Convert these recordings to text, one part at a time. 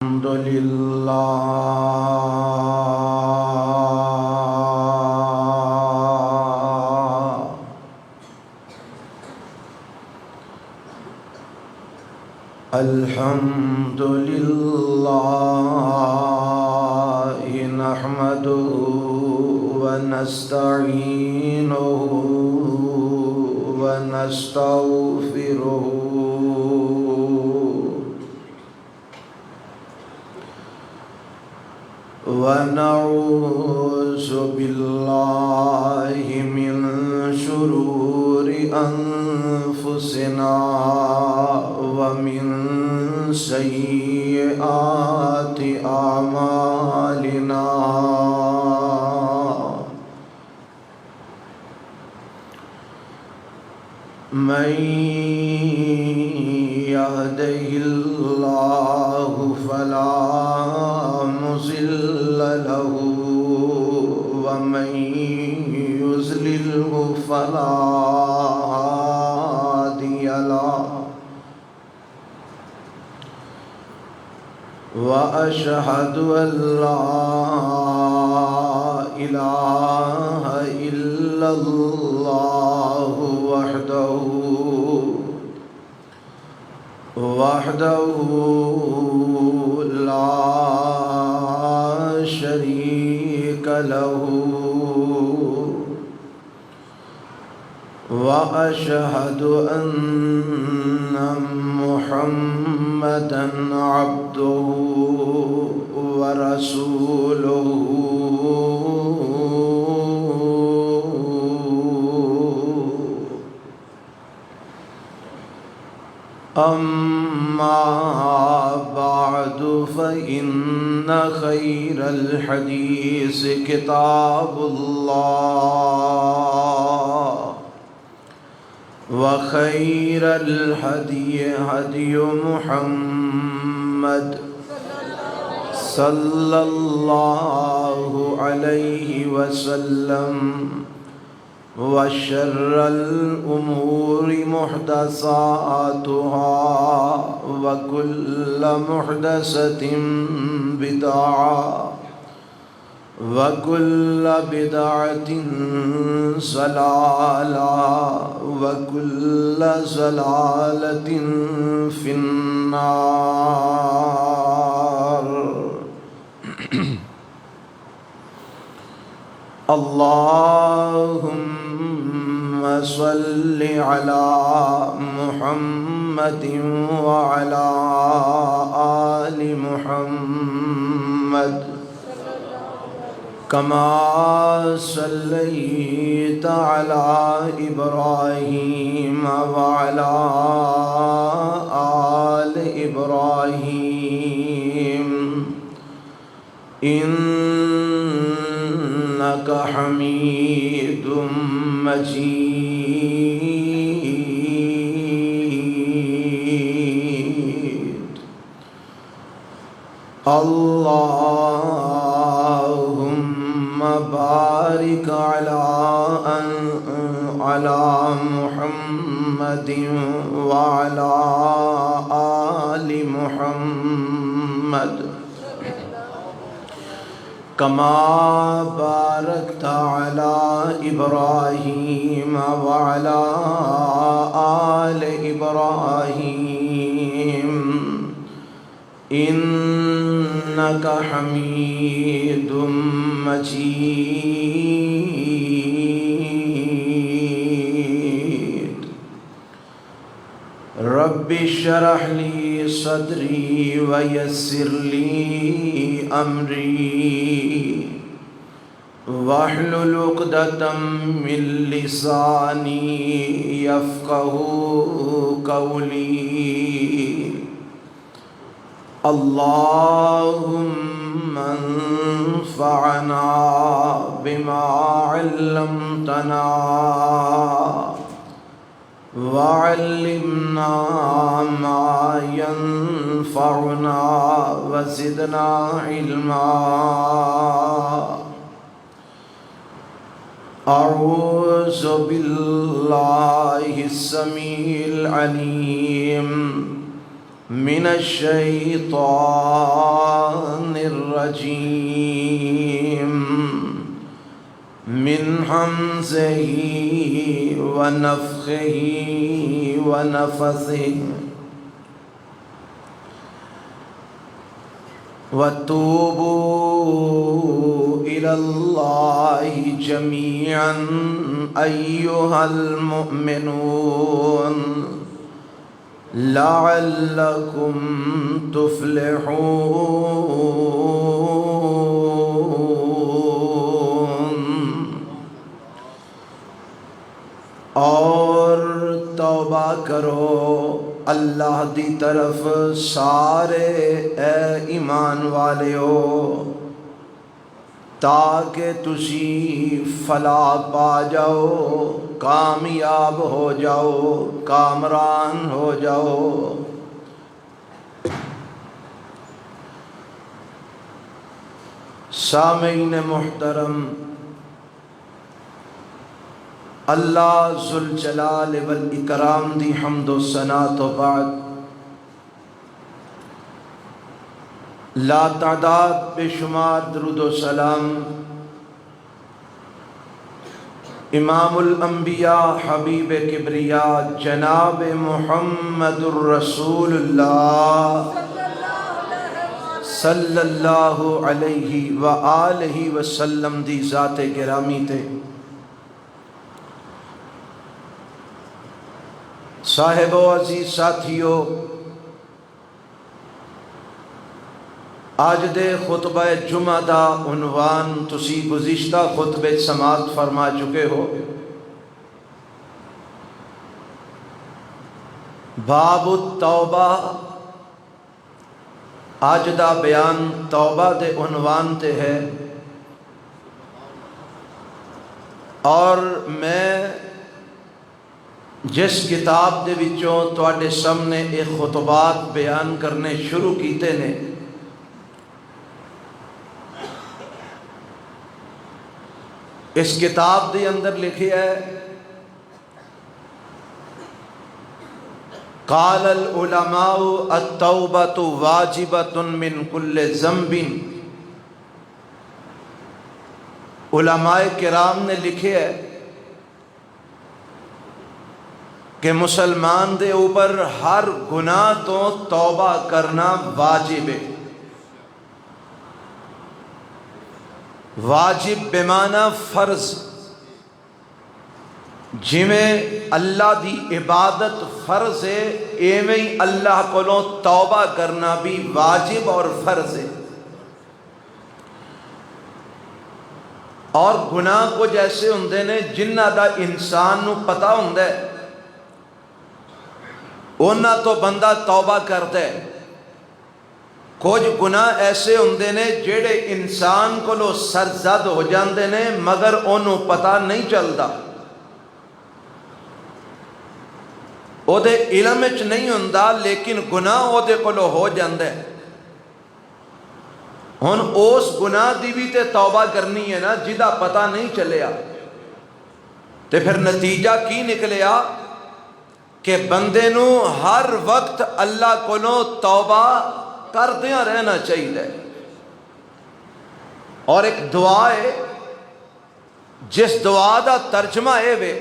الحمد لله الحمد لله نحمده ونستعينه ونستغفره ونعوذ بالله من شرور أنفسنا ومن سيئات أعمالنا من يهده الله فلا مضل له ومن يضلله فلا هادي له وأشهد أن لا إله إلا الله وحده لا شريك له وأشهد أن محمدًا عبده ورسوله أما بعد فإن خير الحديث كتاب الله وخير الهدي هدي محمد صلى الله عليه وسلم وشر الأمور محدثاتها وكل محدثة بدعة وكل بدعة ضلالة وكل ضلالة في النار اللهم صل على محمد وعلى آل محمد كما صليت على إبراهيم وعلى آل إبراهيم إنك حميد مجيد اللهم بارك على محمد وعلى آل محمد كما باركت على إبراهيم وعلى آل إبراهيم إنك حميد مجيد رب اشرح لي صدري ويسر لي أمري واحلل عقدة من لساني يفقه قولي اللهم انفعنا بما علمتنا وعلمنا ما ينفعنا وزدنا علما أعوذ بالله السميع العليم من الشيطان الرجيم من همزه ونفخه ونفثه وتوبوا إلى الله جميعا أيها المؤمنون لعلكم تفلحون۔ اور توبہ کرو اللہ دی طرف سارے اے ایمان والیو، تاکہ تسی فلاح پا جاؤ، کامیاب ہو جاؤ، کامران ہو جاؤ۔ سامعین محترم، اللہ ذوالجلال والاکرام دی حمد و ثنا تو بعد لا تعداد بے شمار درود و سلام امام الانبیاء حبیب کبریا جناب محمد الرسول اللہ صلی اللہ علیہ وآلہ وسلم دی ذات گرامی تے، صاحب و عزیز ساتھیو، آج دے خطبہ جمعہ دا عنوان تسی گزشتہ خطبے سماعت فرما چکے ہو، باب التوبہ۔ آج دا بیان توبہ دے عنوان تے ہے، اور میں جس کتاب دے وچوں تواڈے سامنے ایک خطبات بیان کرنے شروع کیتے نے، اس کتاب دے اندر لکھیا ہے قال العلماء التوبۃ واجبۃ من کل ذنب۔ علماء کرام نے لکھے ہے کہ مسلمان دے اوپر ہر گناہ تو توبہ کرنا واجب ہے۔ واجب بمعنی فرض، جویں اللہ دی عبادت فرض ہے ایویں ہی اللہ کولوں توبہ کرنا بھی واجب اور فرض ہے۔ اور گناہ کچھ ایسے ہوندے نے جنہ دا انسان نو پتہ ہوندا ہے، اونا تو بندہ توبہ کرتا ہے۔ کچھ گناہ ایسے ہوندے نے جڑے انسان کو لو سرزد ہو جاندے نے مگر انہوں پتہ نہیں چلتا، او دے علم وچ نہیں ہوندا لیکن گناہ او دے کو لو ہو جاندے۔ ہن اس گناہ دی بھی تے توبہ کرنی ہے نا جدا پتہ نہیں چلیا، تے پھر نتیجہ کی نکلیا کہ بندے نو ہر وقت اللہ کولوں توبہ کردیاں رہنا چاہیے۔ اور ایک دعا ہے جس دعا دا ترجمہ ہے وے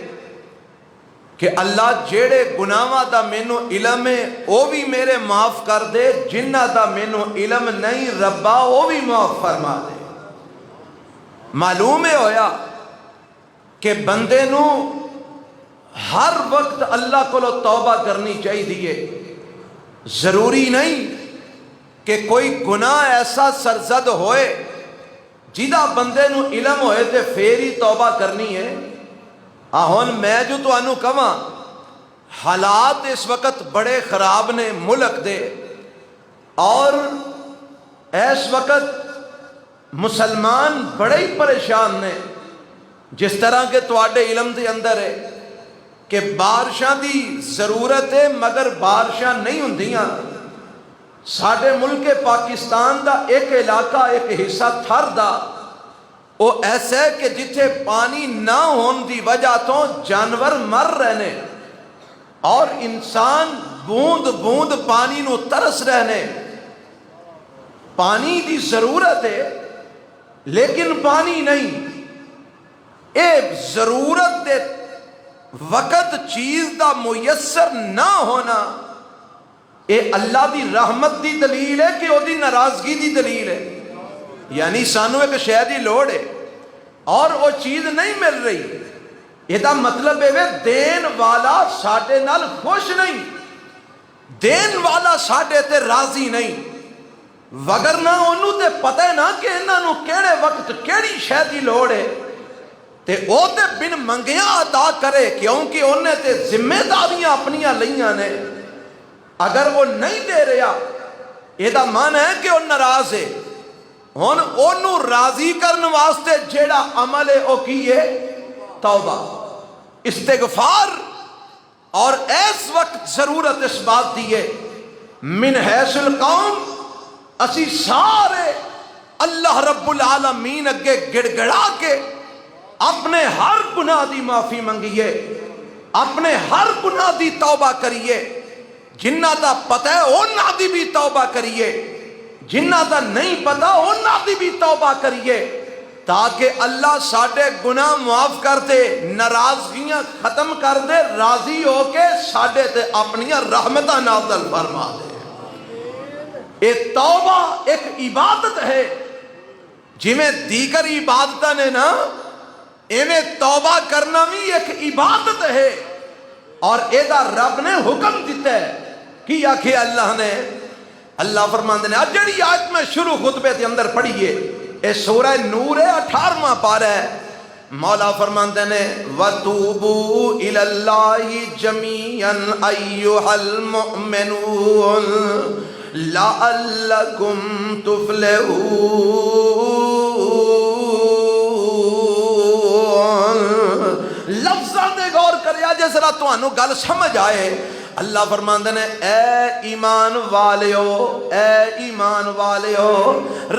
کہ اللہ جیڑے گناہاں دا مینوں علم ہے او بھی میرے معاف کر دے، جنہ دا مینوں علم نہیں ربا او بھی معاف فرما دے۔ معلوم ہے ہویا کہ بندے نو ہر وقت اللہ کو توبہ کرنی چاہیے۔ ضروری نہیں کہ کوئی گناہ ایسا سرزد ہوئے جیدہ بندے نو علم ہوئے تے پھر ہی توبہ کرنی ہے۔ آہن میں جو تو انو کہاں حالات اس وقت بڑے خراب نے ملک دے، اور اس وقت مسلمان بڑے ہی پریشان نے، جس طرح کے تواڈے علم دے اندر ہے کہ بارشاں دی ضرورت ہے مگر بارشاں نہیں ہوندیاں۔ ساڈے ملک پاکستان دا ایک علاقہ ایک حصہ تھر دا وہ ایسا ہے کہ جتھے پانی نہ ہون دی وجہ تو جانور مر رہنے اور انسان بوند بوند پانی نو ترس رہنے۔ پانی دی ضرورت ہے لیکن پانی نہیں، اے ضرورت دے وقت چیز دا میسر نہ ہونا اے اللہ دی رحمت دی دلیل ہے کہ او دی ناراضگی دی دلیل ہے؟ یعنی سانو ایک شے دی لوڑ ہے اور وہ چیز نہیں مل رہی، یہ مطلب ہے دین والا ساڈے نال خوش نہیں، دین والا ساڈے تے راضی نہیں، وگرنہ انہوں تے پتہ ہے نا کہ انہاں نو کیڑے وقت کیڑی شے دی لوڑ ہے تے او تے بن منگیاں ادا کرے، کیونکہ انہیں تے ذمہ داریاں اپنیاں لیاں نے۔ اگر وہ نہیں دے رہا یہ معنی ہے کہ وہ ناراض ہے۔ ہن انہوں راضی کرن واسطے جیڑا عمل ہے وہ کی ہے؟ توبہ، استغفار۔ اور اس وقت ضرورت اس بات دی ہے من حیث القوم اسی سارے اللہ رب العالمین اگے گڑ گڑا کے اپنے ہر گناہ دی معافی منگیے، اپنے ہر گناہ دی توبہ کریے، جنہ دا پتہ ہے انہاں دی بھی توبہ کریے، جنہ دا نہیں پتہ انہاں دی بھی توبہ کریے، تاکہ اللہ ساڈے گناہ معاف کر دے، ناراضگیاں ختم کر دے، راضی ہو کے ساڈے تے اپنیاں رحمتاں نازل فرما دے۔ اے توبہ ایک عبادت ہے، جویں دیگر عبادتاں نے نا ایویں توبہ کرنا بھی ایک عبادت ہے، اور ایدہ رب نے حکم دیتا ہے کہ آکھے اللہ نے، اللہ فرماندے نے جڑی آیت میں شروع خطبے کے اندر پڑھیے، اے سورہ نور ہے 18واں پارہ ہے، مولا فرماندے نے وَتُوبُوا إِلَى اللَّهِ جَمِيعًا أَيُّهَا الْمُؤْمِنُونَ لَعَلَّكُمْ تُفْلِحُونَ۔ لفظاں دے غور کریا جے ذرا تانوں گل سمجھ آئے۔ اللہ فرماندے نے اے ایمان والیو، اے ایمان والیو،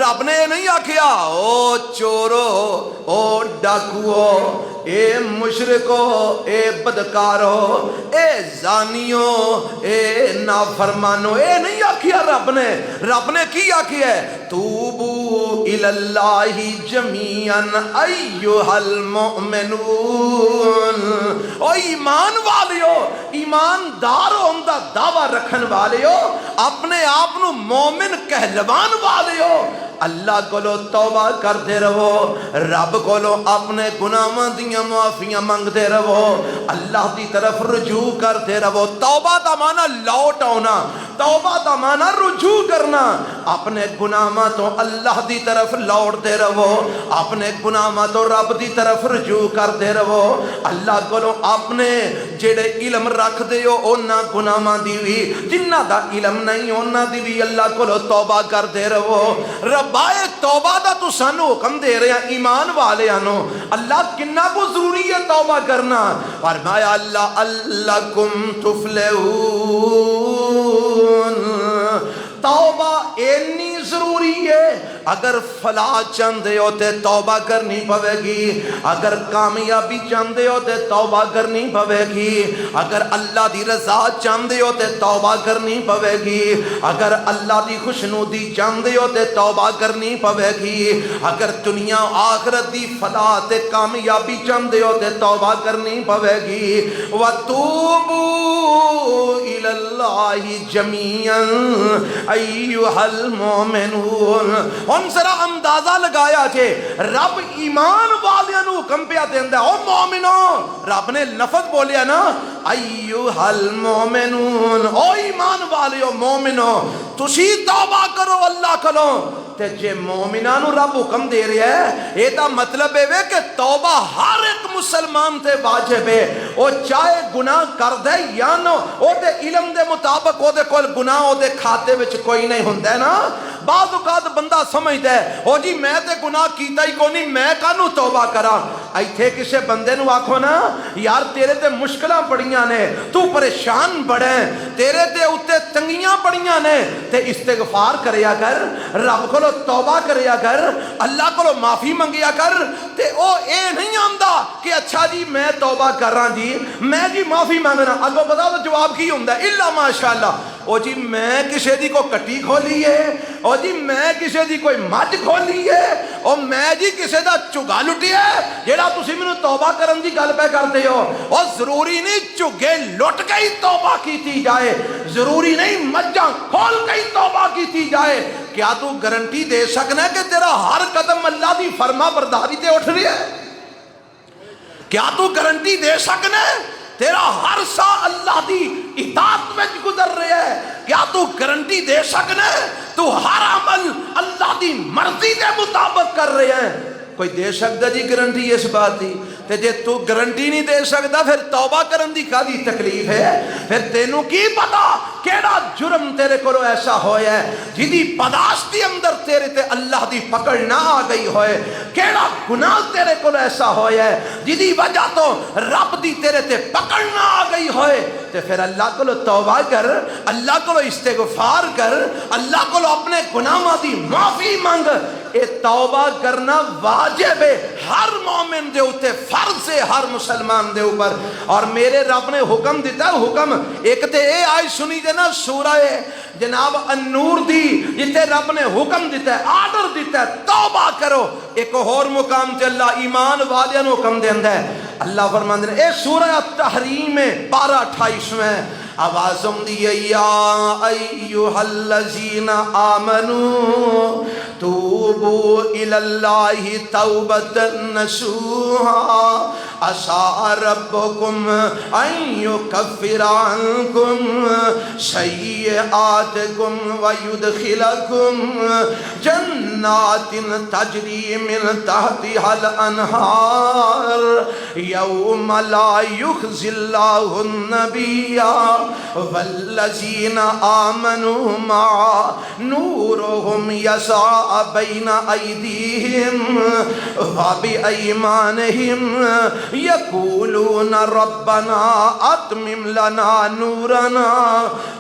رب نے نہیں آکھیا او چورو، او ڈاکوو، اے مشرکو، اے بدکارو، اے زانیو، اے نافرمانو، اے نہیں آکھیا رب نے۔ رب نے کی آکھیا ہے توبو الی اللہ جمیعا ایھا المؤمنون۔ او ایمان والیو، ایماندار ہوندہ دعویٰ رکھن والے ہو، اپنے آپ نو مومن کہلوان والے ہو، اللہ کولو توبہ کرتے رہو، رب کولو اپنے گناہاں دیاں معافیاں منگتے رہو، اللہ دی طرف رجوع کرتے رہو۔ توبہ دا معنی لوٹ آنا، توبہ دا معنی رجوع کرنا، اپنے گناہاں تو اللہ دی طرف لوٹتے رہو، اپنے گناہاں تو رب دی طرف رجوع کرتے رہو، اللہ کولو اپنے جڑے علم رکھ دے ہو اونا گناہاں دی بھی، جنہ دا علم نہیں اونا دی بھی اللہ کولو توبہ کرتے رہو۔ ربائے توبہ دا تو سانو حکم دے رہے ہیں ایمان والے آنو، اللہ کنہ کو ضروری ہے توبہ کرنا؟ فرمایا اللہ لَعَلَّكُمْ تُفْلِحُونَ، توبہ اینی ضروری ہے، اگر فلاح چاندے ہو تے توبہ کرنی پوے گی، اگر کامیابی چاندے ہو تے توبہ کرنی پوے گی، اگر اللہ دی رضا چاندے ہو تے توبہ کرنی پوے گی، اگر اللہ دی خوشنودی چاندے ہو تے توبہ کرنی پوے گی، اگر دنیا آخرت دی فلاح تے کامیابی چاندے ہو تے توبہ کرنی پوے گی۔ وَتُوبُوا إِلَى اللَّهِ جَمِيعًا أَيُّهَا الْمُؤْمِنُونَ۔ ہن ذرا اندازہ لگایا کہ رب ایمان والیاں نو حکم پیا دیندا ہے، او مومنو، رب نے لفظ بولیا نا ایھا المؤمنون، او ایمان والیو مومنو تسی توبہ کرو اللہ کولو۔ تے جے مومناں نو رب حکم دے رہا ہے اے دا مطلب ہے کہ توبہ ہر ایک مسلمان تے واجب ہے، او چاہے گناہ کر دے یا نہ، او دے علم دے مطابق او دے کول گناہ او دے کھاتے وچ کوئی نہیں ہوندا ہے نا۔ بعض اوقات بندہ سمجھدا ہے او جی میں تے گناہ کیتا ہی کوئی نہیں، میں کانوں توبہ کراں۔ ایتھے کسے بندے نو آکھو نا یار تیرے تے مشکلاں بڑیاں نے، تو پریشان بڑے، تیرے تے اوتے تنگیاں بڑیاں نے، تے استغفار کریا کر، رب کو توبہ کریا کر، اللہ کو معافی منگیا کر۔ تے او اے نہیں آندا کہ اچھا جی میں توبہ کر رہا جی، میں جی معافی مانگنا، اگو بتا تو جواب کی ہوندا ہے الا ماشاءاللہ، او جی میں کسے دی کو کٹی کھولی ہے، او جی میں کسے دی کوئی مجھ کھولی ہے، او میں جی کسے دا چگا لٹی ہے جیڑا تسی منو توبہ کرن دی گل پہ کرتے ہو۔ او ضروری نہیں چگے لٹ گئی توبہ کیتی جائے، ضروری نہیں مجھاں کھول گئی توبہ کیتی جائے۔ کیا تو گارنٹی دے سکنا ہے کہ تیرا ہر قدم اللہ دی فرما برداری تے اٹھ رہی ہے؟ کیا تو گارنٹی دے سکنا ہے تیرا ہر سا اللہ دی اطاعت میں گزر رہا ہے؟ کیا تو گارنٹی دے سکنا ہے تو ہر عمل اللہ دی مرضی دے مطابق کر رہے ہیں؟ کوئی دے سکتا جی گارنٹی اس بات دی؟ تے جے تو گارنٹی نہیں دے سکتا پھر توبہ کرن دی کادی تکلیف ہے؟ پھر تینوں کی پتا کیڑا جرم تیرے کو ایسا ہویا ہے جدی پداشتی اندر تیرے تے اللہ دی پکڑ نہ آ گئی ہوئے؟ کیڑا گناہ تیرے کو ایسا ہویا ہے جدی وجہ تو رب دی تیرے تے پکڑ نہ آ گئی ہوئے؟ تے پھر اللہ کو توبہ کر، اللہ کو استغفار کر، اللہ کو اپنے گناہاں دی معافی مانگ۔ اے توبہ کرنا واجب ہے ہر مومن دے اوتے، فرض ہے ہر مسلمان دے اوپر۔ اور میرے رب نے حکم دیتا ہے، حکم ایک تے اے آئی سنی دے نا سورہ جناب النور دی جتے رب نے حکم دیتا ہے، آرڈر دیتا ہے توبہ کرو۔ ایک اور مقام تے اللہ ایمان والیاں نو حکم دیندا ہے، اللہ فرماندے نے اے سورہ التحریم 12:28 میں آوازم دی یا ایھا الذین آمنو توبوا الی اللہ توبۃ نصوحا عسى ربکم ان یکفر عنکم سیئاتکم ویدخلکم جنات تجری من تحتها الانہار یوم لا یخزی اللہ النبی والذین آمنوا معا نورهم یسعى بین ایدیہم وبایمانہم یقولون ربنا اتمم لنا نورنا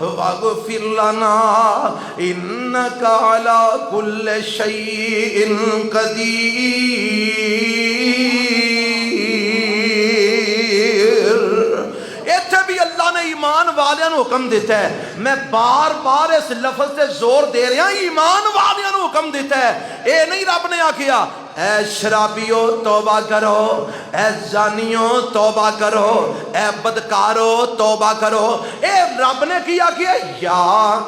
واغفر لنا انک علی کل شیء قدیر۔ اللہ نے ایمان والیاں نو حکم دیتا ہے، میں بار بار اس لفظ سے زور دے رہا ہوں، ایمان والیاں نو حکم دیتا ہے۔ اے نہیں رب نے آکھیا اے شرابیو توبہ کرو، اے زانیو توبہ کرو، اے بدکارو توبہ کرو۔ اے رب نے کیا کیا یا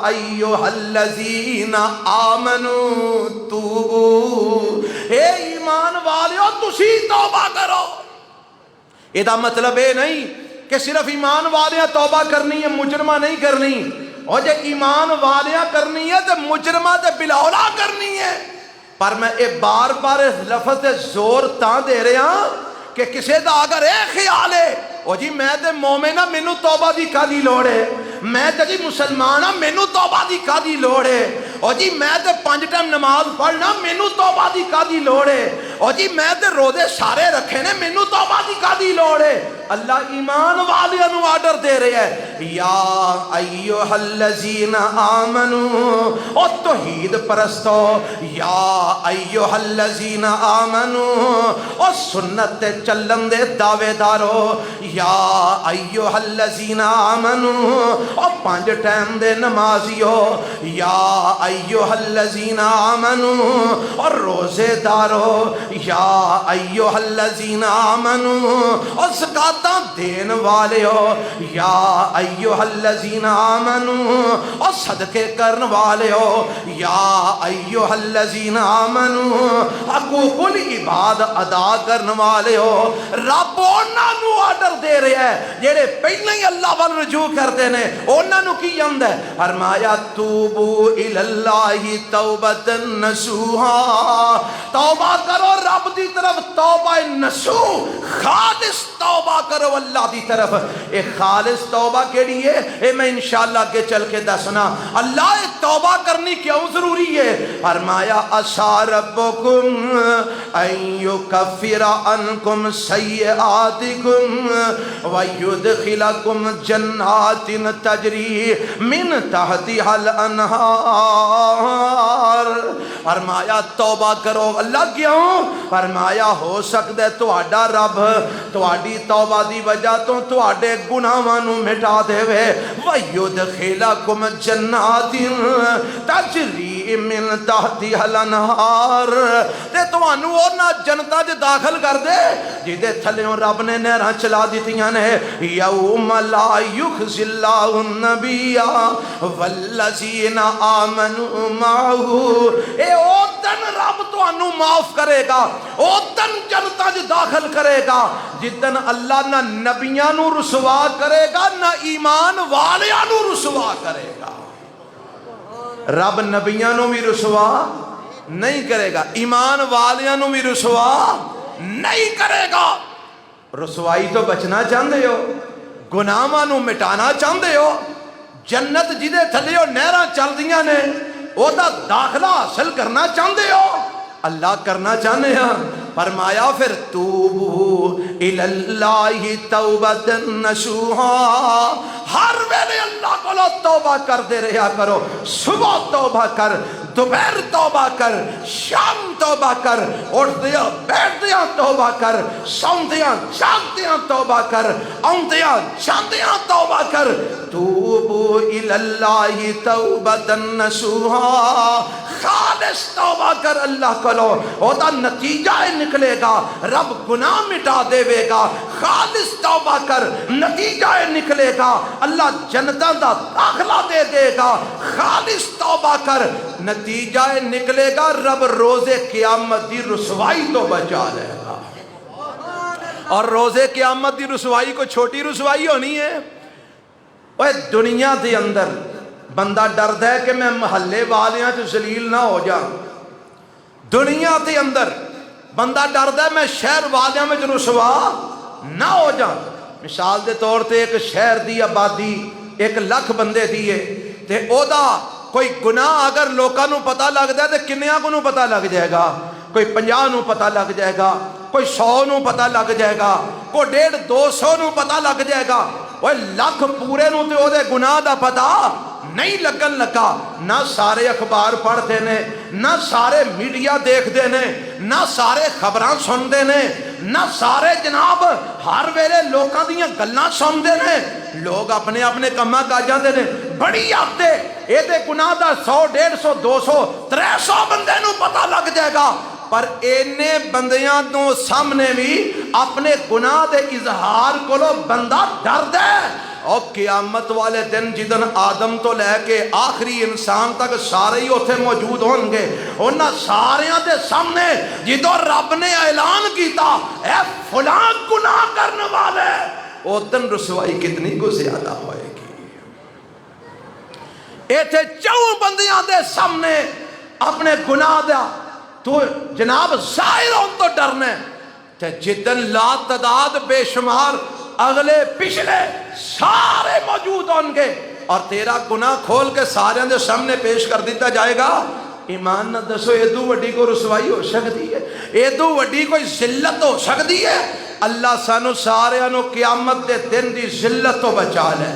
ایھا الذین آمنو توبو، اے ایمان والیو تسی توبہ کرو۔ یہ دا مطلب اے نہیں کہ صرف ایمان والیاں توبہ کرنی ہے، مجرمہ نہیں کرنی۔ اور جے ایمان والیاں کرنی ہے تو مجرمہ تے بلاولا کرنی ہے۔ پر میں اے بار بار اس لفظ تے زور تاں دے رہا کہ کسے دا اگر اے خیال ہے او جی میں تے مومن ہاں مینوں توبہ دی کادی لوڑ ہے، میں تے جی مسلمان ہاں مینوں توبہ دی کادی لوڑ ہے، او جی میں تے 5 ٹائم نماز پڑھنا مینوں توبہ دی کادی لوڑ ہے، او جی میں تے روزے سارے رکھے نے مینوں توبہ دی کادی لوڑ ہے۔ اللہ ایمان والیاں نو آرڈر دے رہے ہیں یا ایھا الذین آمنو، او توحید پرستو، یا ایھا الذین آمنو، او سنت تے چلن دے دعوے دارو، یا ایھا الذین آمنو، او 5 ٹائم دے نمازیو، یا ایھا الذین آمنو، اور روزے دارو، یا ایھا الذین آمنو، اور زکات دین والے ہو، یا ایھا الذین آمنو، اور صدقے کرن والے ہو، یا ایھا الذین آمنو، حقوق العباد ادا کرن والے ہو۔ رب انہاں نو آرڈر دے رہا ہے جڑے پہلے ہی اللہ وال رجوع کرتے نے، انہاں نو کی آندا ہے؟ فرمایا توبو الی اللہ توبۃ نصوحا، توبہ کرو رب دی طرف، توبہ نصوح خالص توبہ کرو اللہ دی طرف۔ ایک خالص توبہ کیڑی ہے اے میں انشاءاللہ کے چل کے دسنا۔ اللہ توبہ کرنی کیوں ضروری ہے؟ فرمایا عسى ربکم ان یکفر عنکم سیئاتکم ویدخلکم جنات تجری من تحتہا الانہار. فرمایا توبہ کرو. اللہ کیوں؟ فرمایا ہو سکتا ہے تہاڈا رب تہاڈی توبہ دی وجہ تو تہاڈے گناہاں نو مٹا دے وے. وَيُدْخِلَكُمْ جَنَّاتٍ تَجْرِي مِن تَحْتِهَا الْأَنْهَارُ. تے تانوں اوناں جنتاں وچ داخل کر دے جدے تھلیوں رب نے نہراں چلا دتیاں نے. یوم لا یخزی اللہ النبی والذین آمنوا معہ. اے او دن رب تانوں معاف کرے گا، او دن جنتاں وچ داخل کرے گا جدن اللہ نہ نبیاں نو رسوا کرے گا نہ ایمان والیاں نو رسوا کرے گا. رب نبیاں نو بھی رسوا نہیں کرے گا، ایمان والیاں نو بھی رسوا نہیں کرے گا. رسوائی تو بچنا چاہتے ہو، گناہاں نو مٹانا چاہتے ہو، جنت جدے تھلے ہو نہراں چل دیاں نے او دا داخلہ حاصل کرنا چاہتے ہو، اللہ کرنا چاہتے ہیں. فرمایا پھر توبو الاللہ توبۃ نصوحا. ہر ویلے اللہ کو توبہ کر دے رہا کرو. صبح توبہ کر، دوپہر توبہ کر، شام توبہ کر، اٹھدیاں بیٹھدیاں توبہ کر، سوندیاں جاگدیاں توبہ کر، آندیاں جاندیاں توبہ کر. توبو الاللہ توبۃ نصوحا. خالص توبہ کر اللہ کو لو، او دا نتیجہ نکلے گا رب گناہ مٹا دے گا. خالص توبہ کر، نتیجہ نکلے گا اللہ جنتاں دا داخلہ دے گا. خالص توبہ کر، نتیجہ نکلے گا رب روز قیامت دی رسوائی تو بچا لے گا. اور روز قیامت دی رسوائی کو چھوٹی رسوائی ہونی ہے. اوہ دنیا دے اندر بندہ ڈردا ہے کہ میں محلے والیاں چ ذلیل نہ ہو جا. دنیا دے اندر بندہ ڈردا ہے میں شہر والیاں میں رسوا نہ ہو جا. مثال دے طور تے ایک شہر دی آبادی 1 لاکھ بندے دی ہے تے او دا کوئی گناہ اگر لوکاں نو پتہ لگدا ہے تے کنیاں کو نو پتہ لگ جائے گا. کوئی 50 نو پتہ لگ جائے گا، کوئی 100 نو پتہ لگ جائے گا، کوئی 150 200 نو پتہ لگ جائے گا. وہ لاکھ پورے نو تے او دے گناہ دا پتہ نہیں لگن لگا. نہ سارے اخبار پڑھتے نے، نہ سارے میڈیا دیکھتے نے، نہ سارے خبراں سنتے نے، نہ سارے جناب ہر ویلے لوکاں دیاں گلاں سنتے نے. لوگ اپنے اپنے کماں کاجاں دے نے بڑی آتے اے دے گناہ دا 100 150 200 300 بندے نو پتہ لگ جائے گا. پر اینے بندیاں تو سامنے بھی اپنے گناہ دے اظہار کو بندہ ڈردا ہے. اور قیامت والے دن جدن آدم تو لے کے آخری انسان تک سارے ہی اتنے موجود ہوں گے. انہاں ساریاں دے سامنے جدو رب نے اعلان کیتا اے فلاں گناہ کرنے والے، او دن رسوائی کتنی کو زیادہ ہوئے گی. ایتھے 4 بندیاں دے سامنے اپنے گناہ دا تو جناب ظاہر ہون تو ڈرنے تے جدن لا تعداد بے شمار اگلے پچھلے سارے موجود ہوں گے اور تیرا گناہ کھول کے سارے دے سامنے پیش کر دیتا جائے گا. ایمان نہ دسو ایدو وڈی کو رسوائی ہو سکتی ہے؟ ایدو وڈی کوئی ذلت ہو سکتی ہے؟ اللہ سانو سارے انو قیامت دے دن دی ذلت تو بچا لے.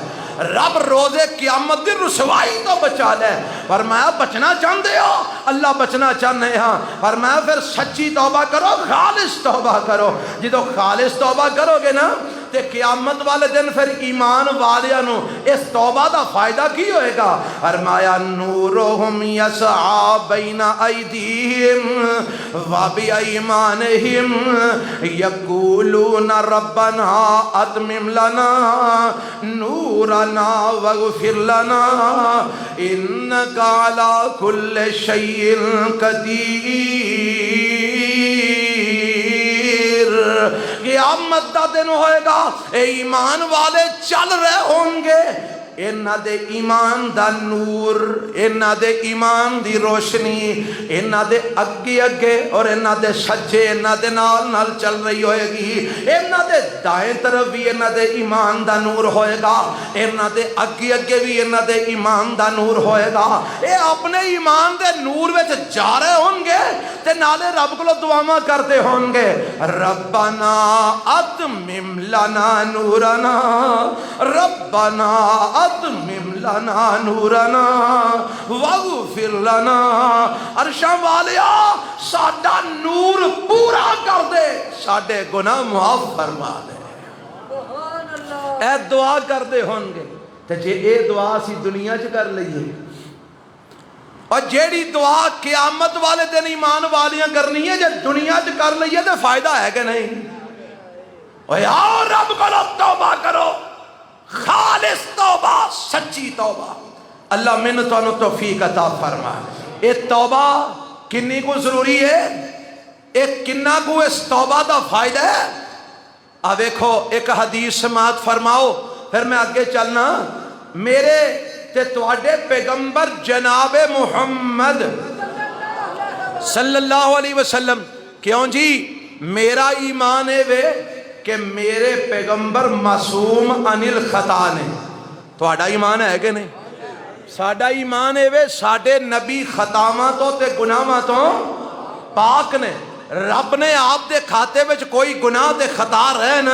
رب روز قیامت دی رسوائی تو بچا لے. فرمایا بچنا چاہتے ہو؟ اللہ بچنا چاہتے ہیں. فرمایا پھر سچی توبہ کرو، خالص توبہ کرو. جدو خالص توبہ کرو گے نا تے قیامت والے دن پھر ایمان والیاں نو اس توبہ دا فائدہ کی ہوئے گا. فرمایا نورہم یسعی بین ایدیہم و بایمانہم یقولون ربنا اتمم لنا نورنا واغفر لنا انک علی کل شیء قدیر. قیامت دا دن ہوئے گا اے ایمان والے چل رہے ہوں گے انہاں دے ایمان دا نور، انہاں دے ایمان دی روشنی انہاں دے اگے اگے اور انہاں دے سجے انہاں دے نال نال چل رہی ہوئے گی. انہاں دے دائیں طرف بھی انہاں دے ایمان دا نور ہوئے گا، انہاں دے اگے اگے بھی انہاں دے ایمان دا نور ہوئے گا. اے اپنے ایمان دے نور وچ جا رہے ہوں گے تے تے نالے رب کو دعاواں کرتے ہون گے ربنا اتمم لنا نورنا ربنا اتمم لنا نورنا واغفر لنا عرشاں والیا ساڈا نور پورا کر دے ساڈے گناہ معاف فرما دے اے دعا کر دے ہون گے تے جے اے دعا اسی دنیا چ کر لئیے اور جیڑی دعا قیامت والے دن ایمان والیاں کرنی ہے جے دنیا چ کر لئیے تے فائدہ ہے کہ نہیں اوے آؤ رب کو توبہ کرو خالص توبہ سچی توبہ اللہ من تو توفیق عطا فرما اے توبہ کنی کو ضروری ہے ایک کنہ کو اس توبہ دا فائدہ ہے اب دیکھو ایک حدیث سماعت فرماؤ پھر میں آگے چلنا میرے تے تواڈے پیغمبر جناب محمد صلی اللہ علیہ وسلم کیوں جی میرا ایمان ہے وے کہ میرے پیغمبر معصوم عن الخطا نے تواڈا ایمان ہے کہ نہیں ساڈا ایمان ہے وے ساڈے نبی خطاواں تو تے گناہاں تو پاک نے رب نے آپ دے کھاتے وچ کوئی گناہ تے خطا رہن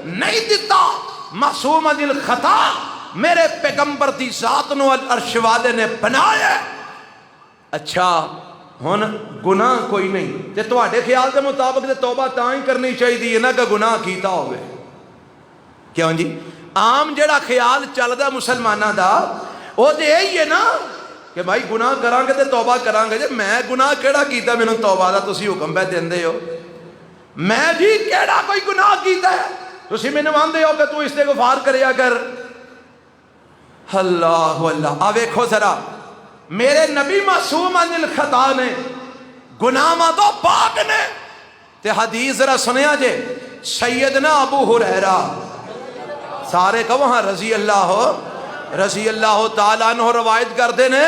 نہیں دیتا معصوم عن الخطا میرے پیغمبر دی ذات نو عرش والے نے بنایا اچھا ہن گناہ کوئی نہیں تے تواڈے خیال دے مطابق تے توبہ تاں ہی کرنی چاہیے نہ کہ گناہ کیتا ہوئے کیوں جی عام جڑا خیال چلدا مسلماناں دا او تے یہی ہے نا کہ بھائی گناہ کران گے تے توبہ کران گے جے میں گناہ کیڑا کیتا مینوں توبہ دا تسی حکم پہ دیندے ہو میں جی کیڑا کوئی گناہ کیتا ہے تسی مینوں آندے ہو کہ تو استغفار کریا کر اللہ اللہ اب دیکھو ذرا میرے نبی معصوم عن الخطا نے گناہ تو پاک نے تے حدیث ذرا سنیا جے سیدنا ابو ہریرہ سارے کہ وہاں رضی اللہ تعالیٰ عنہ روایت کر دینے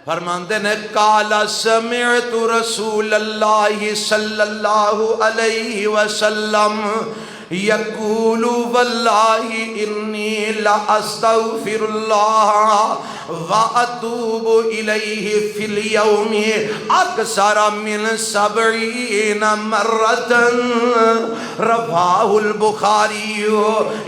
فرماندے نے قال سمعت رسول اللہ صلی اللہ علیہ وسلم یقول واللہ انی لاستغفر اللہ واتوب الیہ فی اليوم اکثر من 70 مرۃ رفعہ البخاری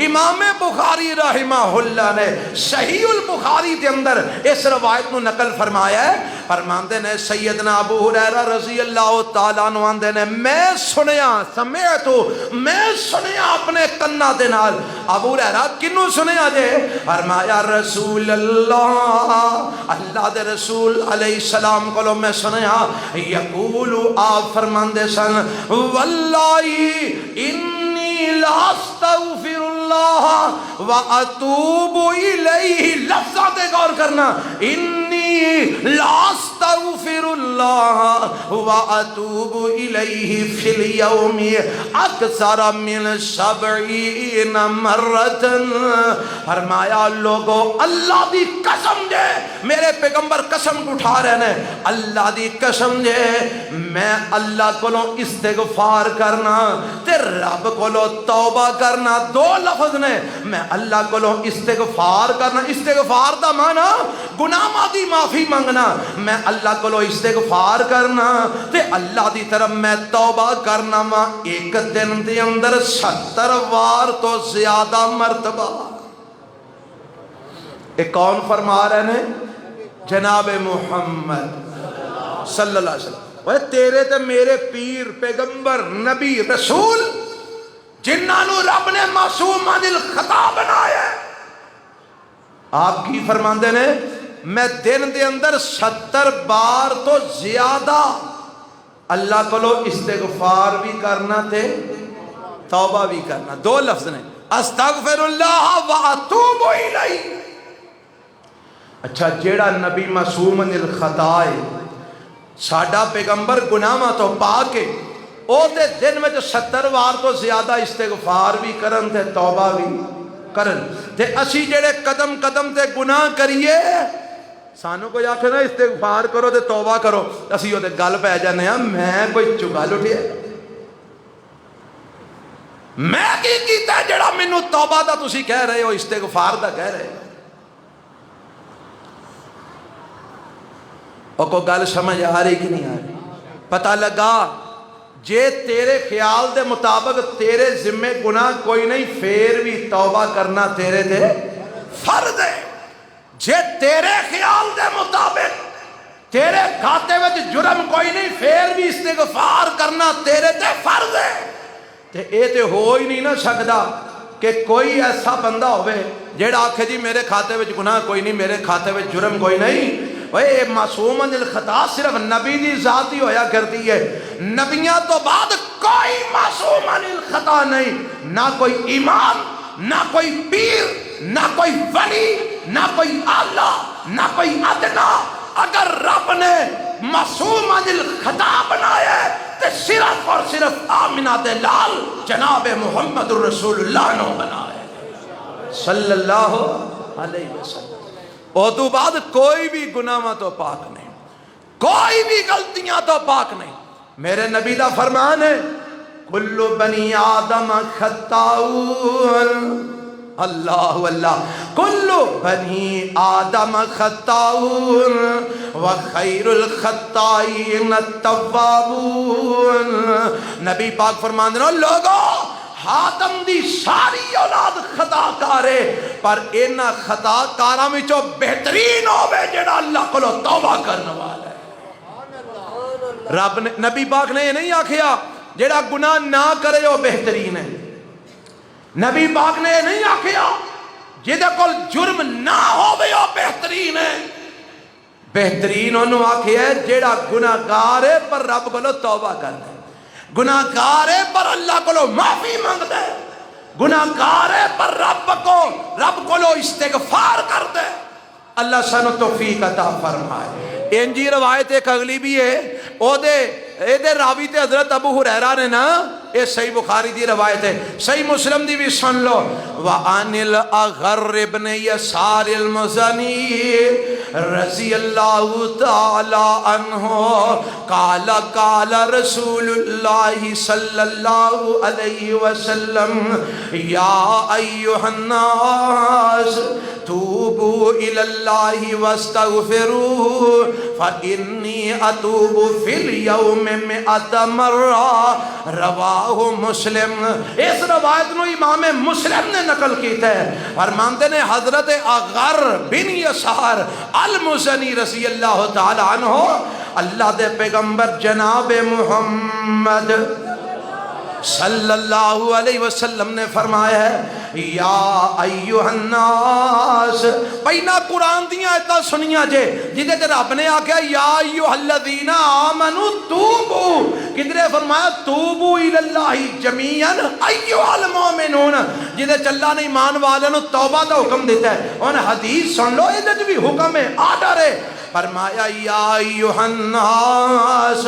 امام بخاری رحمہ اللہ نے صحیح البخاری کے اندر اس روایت کو نقل فرمایا ہے فرماندے نے سیدنا ابو ہریرہ رضی اللہ تعالیٰ عنہ آندے نے میں سنیا اپنے کنا دے نال ابو ہریرہ کنوں سنیا جے فرمایا رسول اللہ دے رسول علیہ السلام کو میں سنیا یقول آپ فرماندے سن واللہ انی لاستغفر اللہ واتوب الیہ لفظات غور کرنا انی لاستغفر اللہ واتوب الیہ فی اليوم اکثر من 70 مرۃ فرمایا لوگو اللہ دی قسم جے میرے پیغمبر قسم اٹھا رہے ہیں اللہ دی قسم جے میں اللہ کو استغفار کرنا تے رب کو توبہ کرنا دو لفظ نے میں اللہ کو استغفار کرنا استغفار دا معنی گناہاں دی معافی مانگنا میں اللہ کو استغفار کرنا تے اللہ دی طرف میں توبہ کرنا وا ایک دن دے اندر 70 بار تو زیادہ مرتبہ ایک کون فرما رہے ہیں جناب محمد صلی اللہ علیہ وسلم وہ تیرے تے میرے پیر پیغمبر نبی رسول جنہوں رب نے معصوم عن الخطا بنایا ہے آپ کی فرماندے نے میں دن دے اندر 70 بار تو زیادہ اللہ کو استغفار بھی کرنا تے توبہ بھی کرنا دو لفظ نے استغفر اللہ واتوب الیہ اچھا جیڑا نبی معصوم عن الخطا ہے ساڈا پیغمبر گناہاں تو پاک ہے او تے دن میں 70 بار تو زیادہ استغفار بھی کرن تے توبہ بھی کرن تے اسی جڑے قدم قدم تے گناہ کریے سانو کوئی آکھے نا استغفار کرو تے توبہ کرو اسی او تے گل پہ جانے ہیں میں کوئی چگل اٹھیا میں کی کیتا ہے جڑا مینوں توبہ دا تسی کہہ رہے ہو استغفار دا کہہ رہے او کو گل سمجھ آ رہی کہ نہیں آ رہی پتہ لگا جے تیرے خیال دے مطابق تیرے ذمے گناہ کوئی نہیں، پھر بھی توبہ کرنا تیرے دے فرض ہے۔ جے تیرے خیال دے مطابق تیرے کھاتے وچ جرم کوئی نہیں، پھر بھی استغفار کرنا تیرے تے فرض ہے۔ تے اے تے ہو ہی نہیں نہ سکدا کہ کوئی ایسا بندہ ہوئے جیڑا آکھے جی میرے کھاتے وچ گناہ کوئی نہیں، میرے کھاتے وچ جرم کوئی نہیں۔ اے معصوم عن الخطا صرف نبی دی ذات ہی ہویا کرتی ہے، نبیاں تو بعد کوئی معصوم عن الخطا نہیں، نہ کوئی امام، نہ کوئی پیر، نہ کوئی ولی، نہ کوئی اعلیٰ، نہ کوئی ادنا۔ اگر رب نے معصوم عن الخطا بنایا ہے تو صرف اور صرف آمنہ دے لال جناب محمد الرسول اللہ نے بنایا ہے صلی اللہ علیہ وسلم۔ اور تو بعد کوئی بھی گناہ تو پاک نہیں، کوئی بھی غلطیاں تو پاک نہیں۔ میرے نبی دا فرمان ہے کل بنی آدم خطاؤن، اللہ اللہ، کل بنی آدم خطاؤن وخیر الخطائین التوابون۔ نبی پاک فرمان دے لوگو آدم دی ساری اولاد خطا کارے، پر اینا خطا کاراں وچوں بہترین ہوے جڑا اللہ کولو توبہ کرنے والا ہے۔ رب نے نبی پاک نے یہ نہیں آکھیا جڑا گناہ نہ کرے وہ بہترین ہے۔ نبی پاک نے یہ نہیں آکھیا جدے کول جرم نہ ہوے وہ بہترین ہے۔ بہترین انہوں آکھیا ہے جڑا گناہ گار ہے پر رب کولو توبہ کردا ہے، گناہ گار ہے پر اللہ کو معافی مانگ دے، گناہ گار ہے پر رب کو استغفار کر دے۔ اللہ سانو توفیق عطا فرمائے۔ انجی روایت ایک اگلی بھی ہے، او دے راوی تے حضرت ابو ہریرہ نے نا، یہ صحیح بخاری دی روایت ہے، صحیح مسلم دی بھی سن لو۔ وَعَنِ الْأَغَرِّ بْنِ يَسَارِ الْمُزَنِي رضی اللہ تعالی عنہ قال قال رسول اللہ صلی اللہ علیہ وسلم یا ایہا الناس توبوا الی اللہ واستغفروہ فانی اتوب فی اليوم 100 مرہ، رواہ مسلم۔ اس روایت نو امام مسلم نے نقل کیتا ہے، فرماندے نے حضرت اغر بن یسار المزنی رضی اللہ تعالی عنہ اللہ دے پیغمبر جناب محمد صلی اللہ علیہ وسلم نے فرمایا ہے یا ایوہ الناس، پہنا قرآن دیاں ایتا سنیاں جے جدے تے رب نے آکھا یا ایوہ الذین آمنوا توبو، کدرے فرمایا توبو الاللہ جمیعاً ایوہ المومنون، جدے چلا نے ایمان والوں توبہ دا حکم دیتا ہے۔ اور حدیث سن لو یہ بھی حکم ہے، آڈر ہے، فرمایا یا ایوہ الناس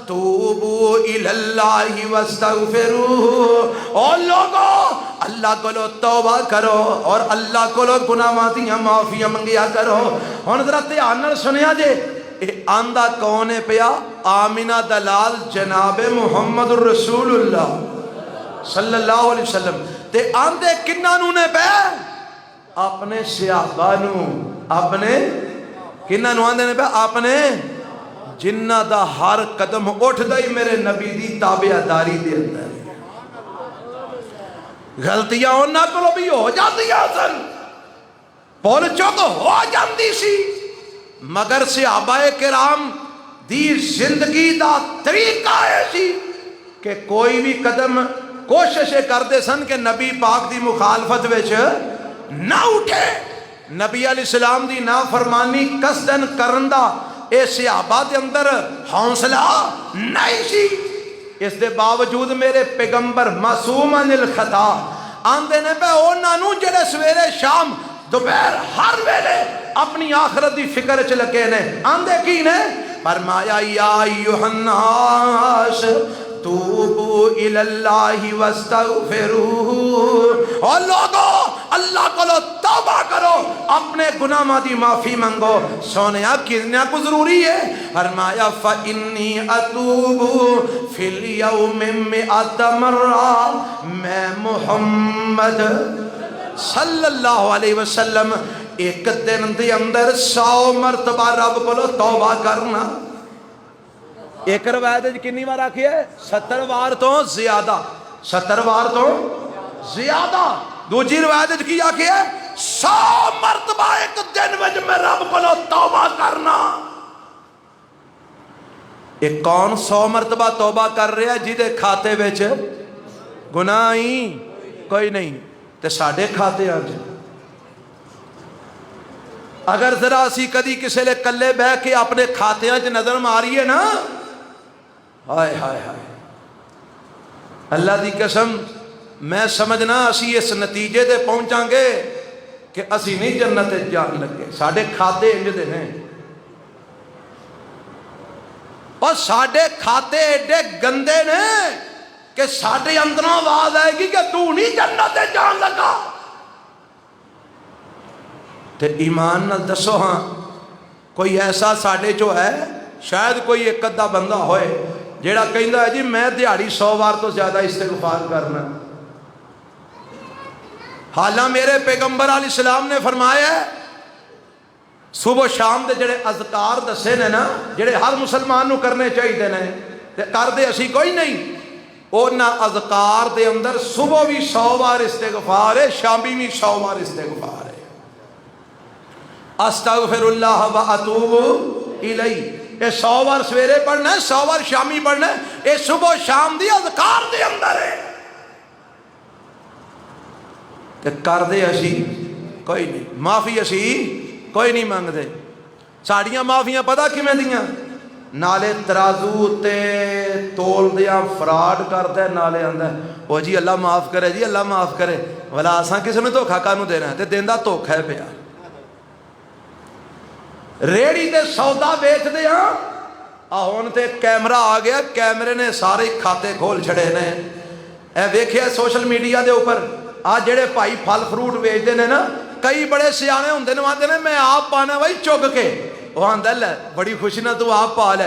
توبو الاللہ واستغفروہ، اور لوگوں اللہ کو لو توبہ کرو اور اللہ کو لو گناہ ماتیاں معافیاں منگیا کرو۔ ہن ذرا دھیان نال سنیا جے، آندہ کون ہے پیا؟ آمنہ دلال جناب محمد الرسول اللہ صلی اللہ علیہ وسلم۔ تے آندے کنہ نو نے پہ؟ اپنے صحابہ نو، اپنے کنہ نو آندے نے پہ؟ اپنے جنہ دا ہر قدم اٹھ دائی میرے نبی دی تابعداری دے اندر۔ غلطیاں انہاں کو بھی ہو جاتی آسن، پول چوک ہو جاندی سی، مگر صحابہ کرام دی زندگی دا طریقہ ایسی کہ کوئی بھی قدم کوششیں کردے سن کہ نبی پاک دی مخالفت وچ نہ اٹھے۔ نبی علیہ السلام دی نافرمانی قصدن کرندہ اے صحابہ دے اندر حوصلہ نہیں سی، اس دے باوجود میرے پیغمبر معصوم عن الخطا آندے نے پہ اونا نو جڑے سویرے شام دوپہر ہر ویلے اپنی آخرت دی فکر چ لگے نے، آندے کی نے؟ فرمایا یا ایوہ الناس توبو الاللہ واستغفروہ، اور لوگو اللہ کو لو توبہ کرو، اپنے گناہ مادی معافی منگو۔ سونیا کتنا کو ضروری ہے؟ فرمایا فَإِنِّي أَتُوبُ فِي الْيَوْمِ 100 مرہ، میں محمد صلی اللہ علیہ وسلم ایک دن دے اندر 100 مرتبہ رب کو لو توبہ کرنا۔ ایک روایت کنی بار آخی ہے 70 بار تو زیادہ 70 بار تو زیادہ دوجی روایت کی آخی ہے 100 مرتبہ ایک دن میں رب کو توبہ کرنا ایک کون 100 مرتبہ توبہ کر رہا ہے جیدے کھاتے بچ گناہ ہی کوئی نہیں تے ساڑھے کھاتے آج اگر ذرا اسی کدی کسے لے کلے بہ کے اپنے کھاتے آج نظر ماریے نا ہائے ہائے ہائے اللہ دی قسم میں سمجھنا اسی اس نتیجے دے پہنچاں گے کہ اسی نہیں جنت جان لگے ساڑھے کھاتے انج دے ہیں اور ساڑھے کھاتے ایڈے گندے نے کہ ساڑھے اندروں آواز آئے گی کہ تو نہیں جنت جان لگا تے ایمان نہ دسو ہاں کوئی ایسا ساڑھے جو ہے شاید کوئی ایک ادھا بندہ ہوئے جیڑا کہندہ ہے جی میں دیہاڑی 100 بار تو زیادہ استغفار کرنا حالہ میرے پیغمبر علیہ السلام نے فرمایا ہے صبح و شام دے جڑے اذکار دسے نے نا جڑے ہر مسلمان نو کرنے چاہیے نے کر دے اسی کوئی نہیں اونا اذکار دے اندر صبح بھی 100 بار استغفار ہے شامی بھی 100 بار استغفار ہے استغفر اللہ و اتوب الیہ یہ 100 بار سویرے پڑھنا ہے 100 بار شامی پڑھنا ہے یہ صبح و شام دی اذکار دے اندر ہے کہ کر دے اسی کوئی نہیں معافی اسی کوئی نہیں مانگ دے ساڑیاں معافیاں پتہ کیویں دیاں نالے ترازو تے تول دیاں فراڈ کرتا ہے نالے آندا ہے او جی اللہ معاف کرے جی اللہ معاف کرے ولا اساں کسے نوں دھوکھا کانوں دینا ہے تے دیندا دھوکھا ہے پیا ریڑی تے سودا بیچ دے ہاں ہن تے کیمرہ آ گیا کیمرے نے سارے کھاتے کھول چھڑے نے اے ویکھیا سوشل میڈیا دے اوپر آ جڑے بھائی پھل فروٹ بیچتے ہیں نا کئی بڑے سیانے ہوندے نے آندے نے میں آپ پانا بھائی چگ کے وہ آندا لے بڑی خوشی نہ تو آپ پا لے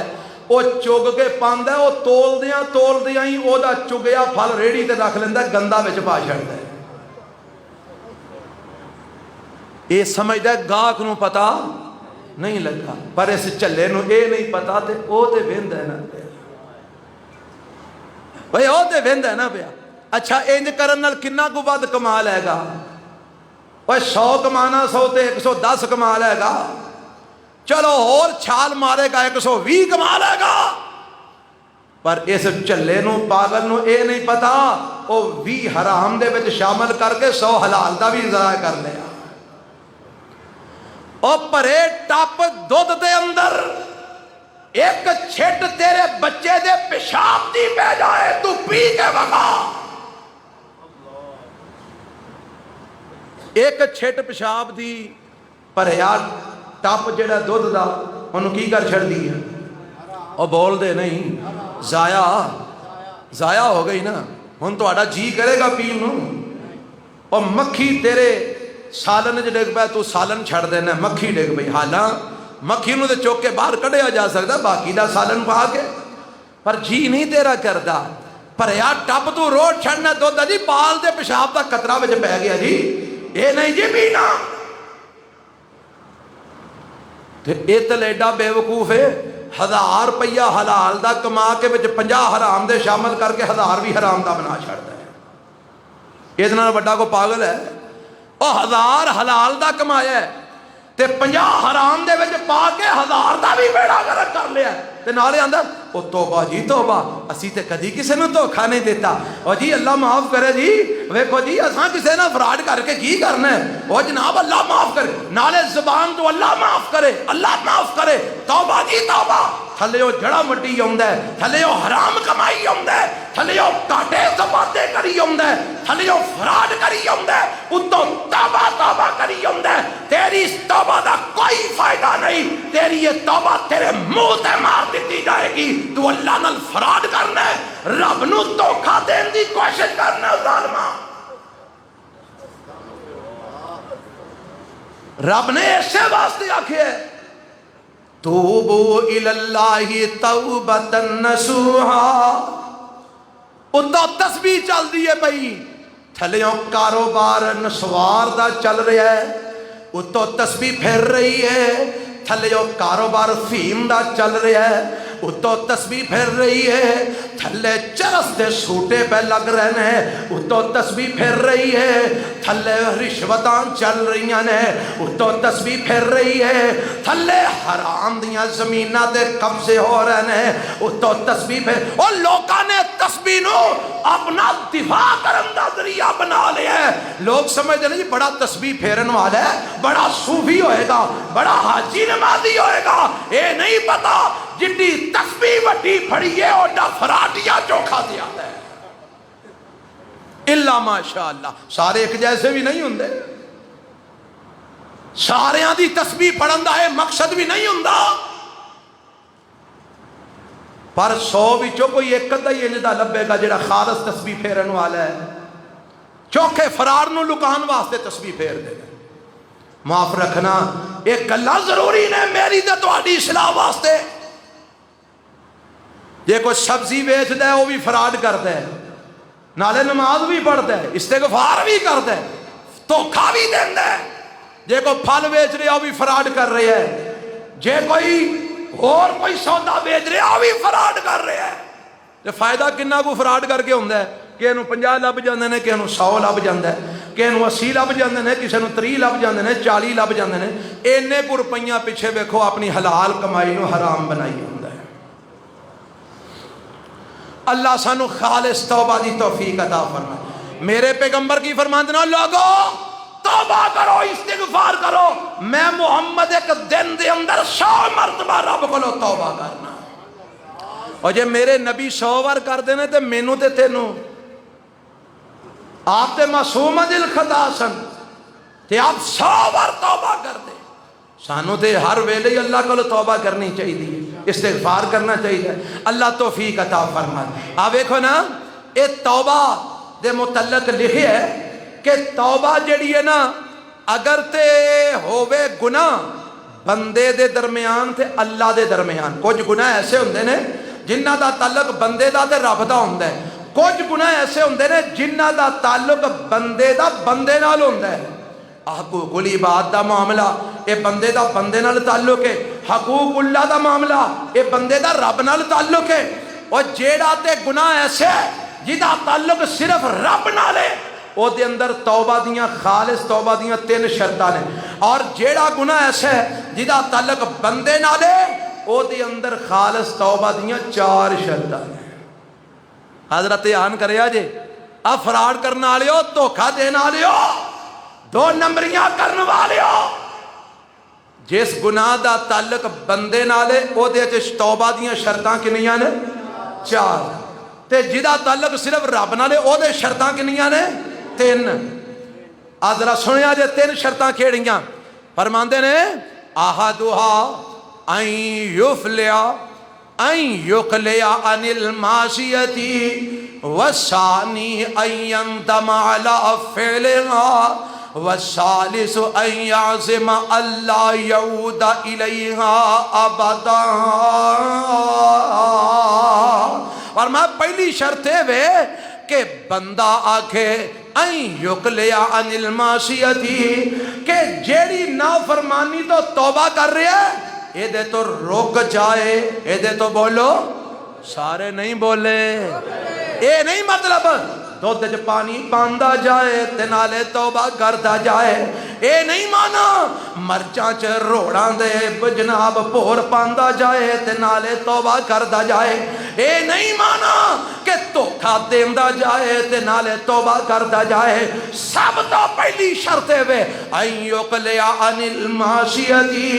وہ چگ کے پاندا ہے وہ تول دیاں ہی او دا چگیا پھل ریڑی تے رکھ لیندا گندا وچ پا چھڑدا ہے اے سمجھدا ہے گاہک نوں پتہ نہیں لگا پر اس چلے نوں اے نہیں پتہ تے او تے ویندا ہے نا بھائی او تے ویندا ہے نا پیا اچھا انج کرن نال کنا کو ود کما لے گا اوے 100 کمانا 100 تے 110 کما لے گا چلو اور چھال مارے گا 120 کما لے گا پر اس چلے نو پاگل نو اے نہیں پتا او 20 حرام دے وچ شامل کر کے 100 حلال دا بھی ضائع کر لیا او پرے ٹپ دودھ دے اندر ایک چھٹ تیرے بچے دے پیشاب دی پہ جائے تو پی کے بگا ایک چھٹ پیشاب دی پر یار ٹپ جڑا دودھ دا انہوں کی کر چھڑ دی ہے اور بول دے نہیں ضائع ہو گئی نا ہن تو آڑا جی کرے گا پین نو اور مکھی تیرے سالن جو ڈگ پہ تو سالن چھڑ دینا مکھی ڈگ پہ حالاں مکھی نو دے چوک کے باہر کڑیا جا سکتا باقی دا سالن پا کے پر جی نہیں تیرا کردا پر یار ٹپ تو روڈ چھڑنا دودھ جی بال دے پیشاب دا قطرہ وچ پہ گیا جی اے نہیں جی پینا اے تے ایڈا بے وقوف ہے 1000 روپیہ حلال دا کما کے وچ 50 حرام دے شامل کر کے 1000 بھی حرام دا بنا چھڑدا ہے اتنا بڑا کو پاگل ہے او 1000 حلال دا کمایا ہے تے 50 حرام دے وچ پا کے 1000 دا بھی بیڑا غرق کر لیا تے نالے آندا او توبہ جی توبہ اسی تے کدی کسے نوں دھوکھا نہیں دیتا او جی اللہ معاف کرے جی ویکھو جی اساں کسے نال فراڈ کر کے کی کرنا ہے او جناب اللہ معاف کرے نالے زبان تو اللہ معاف کرے توبہ جی توبہ تھلیو جڑا مٹی آندا ہے تھلیو حرام کمائی آندا ہے تھلیو کاٹے زباتے کری آندا ہے تھلیو فراڈ کری آندا ہے اتوں توبہ کری آندا ہے تیری اس توبہ دا کوئی فائدہ نہیں تیری یہ توبہ تیرے منہ تے مار دیتی جائے گی تو اللہ نال فراڈ کرنا ہے رب نو دھوکھا دین دی کوشش کرنا ہے ظالما رب نے ایسے واسطے آکھے توبو الاللہ توبتن نصوحا اتو تسبیح چل دی ہے بھئی تھلیوں کاروبار نسوار دا چل رہا ہے اتو تسبیح پھر رہی ہے تھلیوں کاروبار فیم دا چل رہا ہے اتوں تسبیح پھر رہی ہے، تھلے چرس دے سوٹے پہ لگ رہے ہیں، اتوں تسبیح پھر رہی ہے، تھلے رشوتاں چل رہی ہیں، اتوں تسبیح پھر رہی ہے، تھلے حرام دیاں زمیناں دے قبضے ہو رہے ہیں، اتوں تسبیح پھر اور لوکاں نے تسبیح نو اپنا دفاع کرن دا ذریعہ بنا لیا ہے۔ لوگ سمجھتے ہیں جی بڑا تسبیح پھیرن والا ہے، بڑا صوفی ہوئے گا، بڑا حاجی نمازی ہوئے گا، اے نہیں پتا جتنی تسبیح وڈی پھڑی ہے اوڈا فراٹیا چوکھا زیادہ ہے۔ اللہ ماشاءاللہ، سارے ایک جیسے بھی نہیں ہوندے، سارے دی تسبیح پڑھن دا ہے مقصد بھی نہیں ہوندا، پر 100 وچوں کوئی ایک ادھا ہی انجدہ لبے گا جڑا خالص تسبیح پھیرن والا ہے، چوکھے فرار نو لکان واسطے تسبیح پھیر دے گا۔ معاف رکھنا ایک گلا ضروری نے میری تے تہاڈی اصلاح واسطے، جے کوئی سبزی بیچدا ہے وہ بھی فراڈ کردا ہے، نالے نماز بھی پڑھدا ہے، استغفار بھی کردا ہے، دھوکھا بھی دیندا ہے، جے کوئی پھل بیچ رہا وہ بھی فراڈ کر رہا ہے، جے کوئی اور کوئی سودا بیچ رہا وہ بھی فراڈ کر رہا ہے۔ تے فائدہ کنا کو فراڈ کر کے ہوندا ہے، کسے نوں 50 لب جاندے نے، کسے نوں 100 لب جاندا ہے، کسے نوں 80 لب جاندے نے، کسے نوں 30 لب جاندے نے، 40 لب جاندے نے، اینے کو روپیاں پیچھے ویکھو اپنی حلال کمائی نو حرام بنائی ہوندا ہے۔ اللہ سانو خالص توبہ دی توفیق عطا فرمائے۔ میرے پیغمبر کی فرماندے نے لوگو توبہ کرو، استغفار کرو، میں محمد ایک دن دے اندر 100 مرتبہ رب کو توبہ کرنا، اور جے میرے نبی 100 بار کر دینے تے مینوں تے تینوں، آپ تے معصوم دل خطا سن تے آپ 100 بار توبہ کر دے، سانو تے ہر ویلے ہی اللہ کو توبہ کرنی چاہیے، استغفار کرنا چاہیے۔ اللہ توفیق عطا فرمائے۔ آپ دیکھو نا اے توبہ دے متعلق لکھے ہے کہ توبہ جڑی ہے نا اگر تے ہووے گناہ بندے دے درمیان تے اللہ دے درمیان، کچھ گناہ ایسے ہوندے نے جنہ دا تعلق بندے دا تے رب دا ہوندا ہے، کچھ گناہ ایسے ہوندے نے جنہ دا تعلق بندے دا بندے نال ہوندا ہے۔ حقوق العباد دا معاملہ اے بندے دا بندے نال تعلق ہے، حقوق اللہ دا معاملہ اے بندے دا رب نال تعلق ہے، اور جیڑا تے گناہ ایسے جدا تعلق صرف رب نال ہے او دے اندر توبہ دیاں خالص توبہ دیاں 3 شرطاں نے، اور جیڑا گناہ ایسا ہے جدا تعلق بندے نال ہے او دے اندر خالص توبہ دیاں 4 شرطاں نے۔ حضرت آن کریا جے اب فراڈ کرنے والے ہو، دھوکھا دینے والے ہو، 2 نمبریاں کرنے والے ہو، جس گناہ دا تعلق بندے نال ہے او دے وچ توبہ دیاں شرطاں کنیاں نے 4، تے جدا تعلق صرف رب نال ہے او دے شرطاں کنیاں نے 3۔ ذرا سنیا جے 3 شرطاں کیڑیاں؟ فرماندے نے احدھا ان یفلیا ان یقلیا عن المعصیتی والثانی ان یندم علی فعلها والثالث ان یعزم اللہ یعود الیہا ابدا۔ اور میں پہلی شرط ہے کہ بندہ آکھے این یقلیا عن المعصیتی کہ جیڑی نافرمانی تو توبہ کر رہے ہیں اے دے تو روک جائے، اے دے تو بولو، سارے نہیں بولے، اے نہیں مطلب دودھ وچ پانی پاندا جائے تے نالے توبہ کردا جائے، اے نہیں مانا مرچاں چ روڑاں دے جناب پور پاندا جائے تے نالے توبہ کردا جائے، اے نہیں مانا کہ دھوکھا دیندا جائے تے نالے توبہ کردا جائے۔ سب تو پہلی شرط ہے این یقلع عن المعصیتی،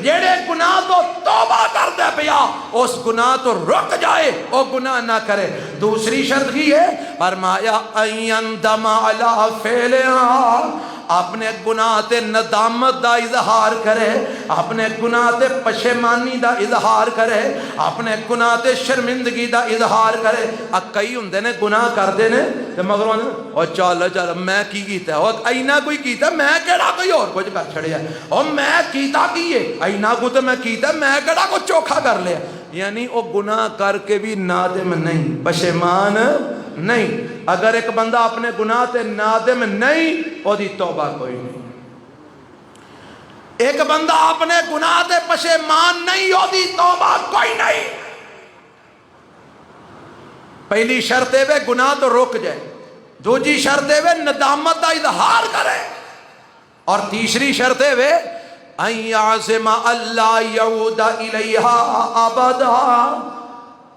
جڑے گناہ تو توبہ کردا پیا اس گناہ تو رک جائے، او گناہ نہ کرے۔ دوسری شرط کی ہے فرمایا ان یندم علی فعلها، اپنے گناہ تے ندامت دا اظہار کرے، اپنے گناہ تے پشیمانی دا اظہار کرے، اپنے گناہ تے شرمندگی دا اظہار کرے۔ کئی ہوندے نے گناہ کردے نے تے مگر او چل میں کی کیتا او اینا کوئی کیتا، میں کیڑا کوئی اور کچھ کر چھڑیا، او میں کیتا کی ہے اینا کو تے میں کیتا، میں کیڑا کو چوکھا کر لیا۔ یعنی او گناہ کر کے بھی نادم نہیں، پشیمان نہیں۔ اگر ایک بندہ اپنے گناہ تے نادم نہیں او دی توبہ کوئی نہیں۔ ایک بندہ اپنے گناہ تے پشیمان نہیں او دی توبہ کوئی نہیں۔ پہلی شرط ہے گناہ تو رک جائے، دوسری شرط ہے ندامت کا اظہار کرے، اور تیسری شرط ہے ان یعزم اللہ یعود الیہا ابدا،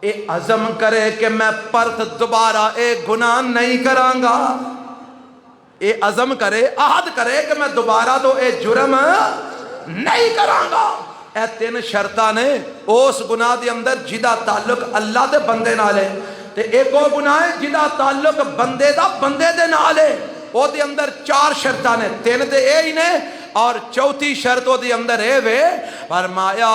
اے عزم کرے کہ میں پرت دوبارہ اے گناہ نہیں کراں گا، اے عزم کرے، عہد کرے کہ میں دوبارہ تو اے جرم نہیں کراں گا۔ اے تین شرطاں نے اس گناہ دے اندر جدا تعلق اللہ دے بندے نال ہے، تے ایک وہ گناہ ہے جدا تعلق بندے دا بندے دے نال ہے، او دے اندر چار شرطاں نے، تین تے اے ہی نے، اور چوتھی شرط او دے اندر اے وے فرمایا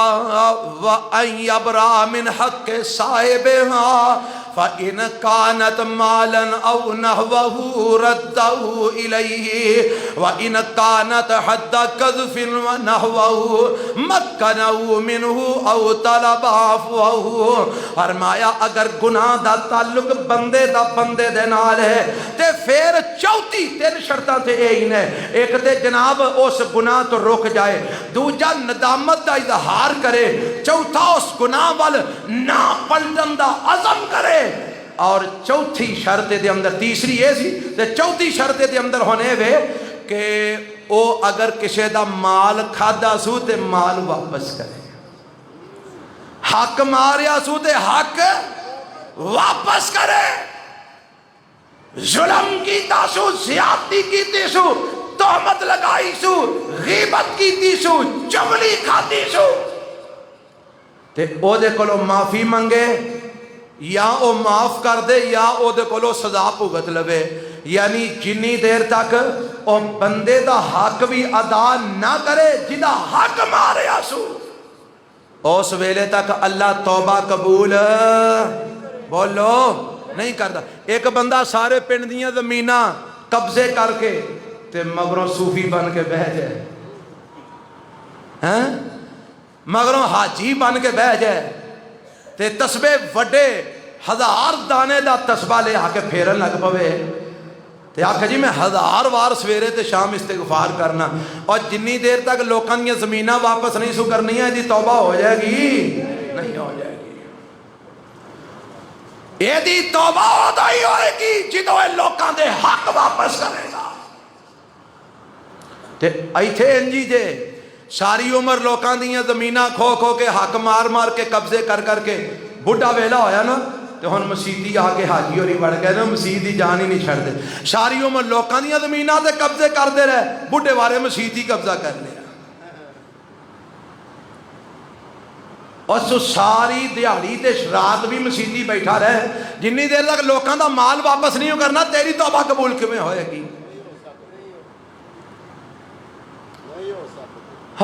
وَأَن يَبْرَأَ مِنْ حَقِّ صَاحِبِهَا فَإِنْ كَانَتْ مَالًا أَوْ نَحْوَهُ رَدَّهُ إِلَيْهِ وَإِنْ كَانَتْ حَدَّ قَذْفٍ وَنَحْوَهُ مَكَّنَهُ مِنْهُ أَوْ طَلَبَ عَفْوَهُ۔ فرمایا اگر گناہ دا تعلق بندے دا بندے دے نال ہے تے پھر چوتھی تین شرطاں تے اے ہی نے، ایک تے جناب اس گناہ تو رک جائے، دوجا ندامت دا اظہار کرے، چوتھا اس گناہ وال نہ پلٹن دا عزم کرے، اور چوتھی شرط دے اندر تیسری یہ سی تے چوتھی شرط دے اندر ہونے وے کہ او اگر کسی دا مال کھادا سو تے مال واپس کرے، حق ماریا سو تے حق واپس کرے، ظلم کی تاسو، زیادتی کی تیسو، تہمت لگائی سو، غیبت کی تیسو، چغلی کھاتی سو، تے او دے کولو معافی منگے، یا او معاف کر دے یا او دے کولو سزا بھگت لوے، یعنی جنی دیر تک او بندے دا حق بھی ادا نہ کرے جدا حق مارے آسو، اس ویلے تک اللہ توبہ قبول بولو نہیں کرتا۔ ایک بندہ سارے پنڈ دیاں زمیناں قبضے کر کے تے مگروں صوفی بن کے بہ جائے، مگروں حاجی بن کے بہ جائے، تے تسبے وڈے ہزار دانے دا تسبہ لے آ کے پھیرن لگ پوے، تے آکھے جی میں 1000 وار سویرے تے شام استغفار کرنا، اور جنی دیر تک لوکاں دیاں زمیناں واپس نہیں سو کرنی ہے، دی توبہ ہو جائے گی نہیں ہو جائے گی، یہ دی توبہ ہوتا ہی ہوئے گی جدو اے لوکاں دے حق واپس کرے گا۔ تے ایتھے انجی جے ساری عمر لوکاں دیاں زمیناں کھو کھو کے حق مار مار کے قبضے کر کر کے بڑھا ویلا ہویا نا، تے ہن مسیتی آ کے حاجی ہوری بڑھ گئے نا، مسیت دی جان ہی نہیں چھڑ دے، ساری عمر لوکاں دیاں زمیناں تے قبضے کر دے رہے، بڑھے وارے مسیتی قبضہ کر لیا، اور سو ساری دیہڑی تے رات بھی مسیتی بیٹھا رہے، جنی دیر تک لوکاں دا مال واپس نہیں کرنا تیری توبہ قبول کیویں ہوئے گی؟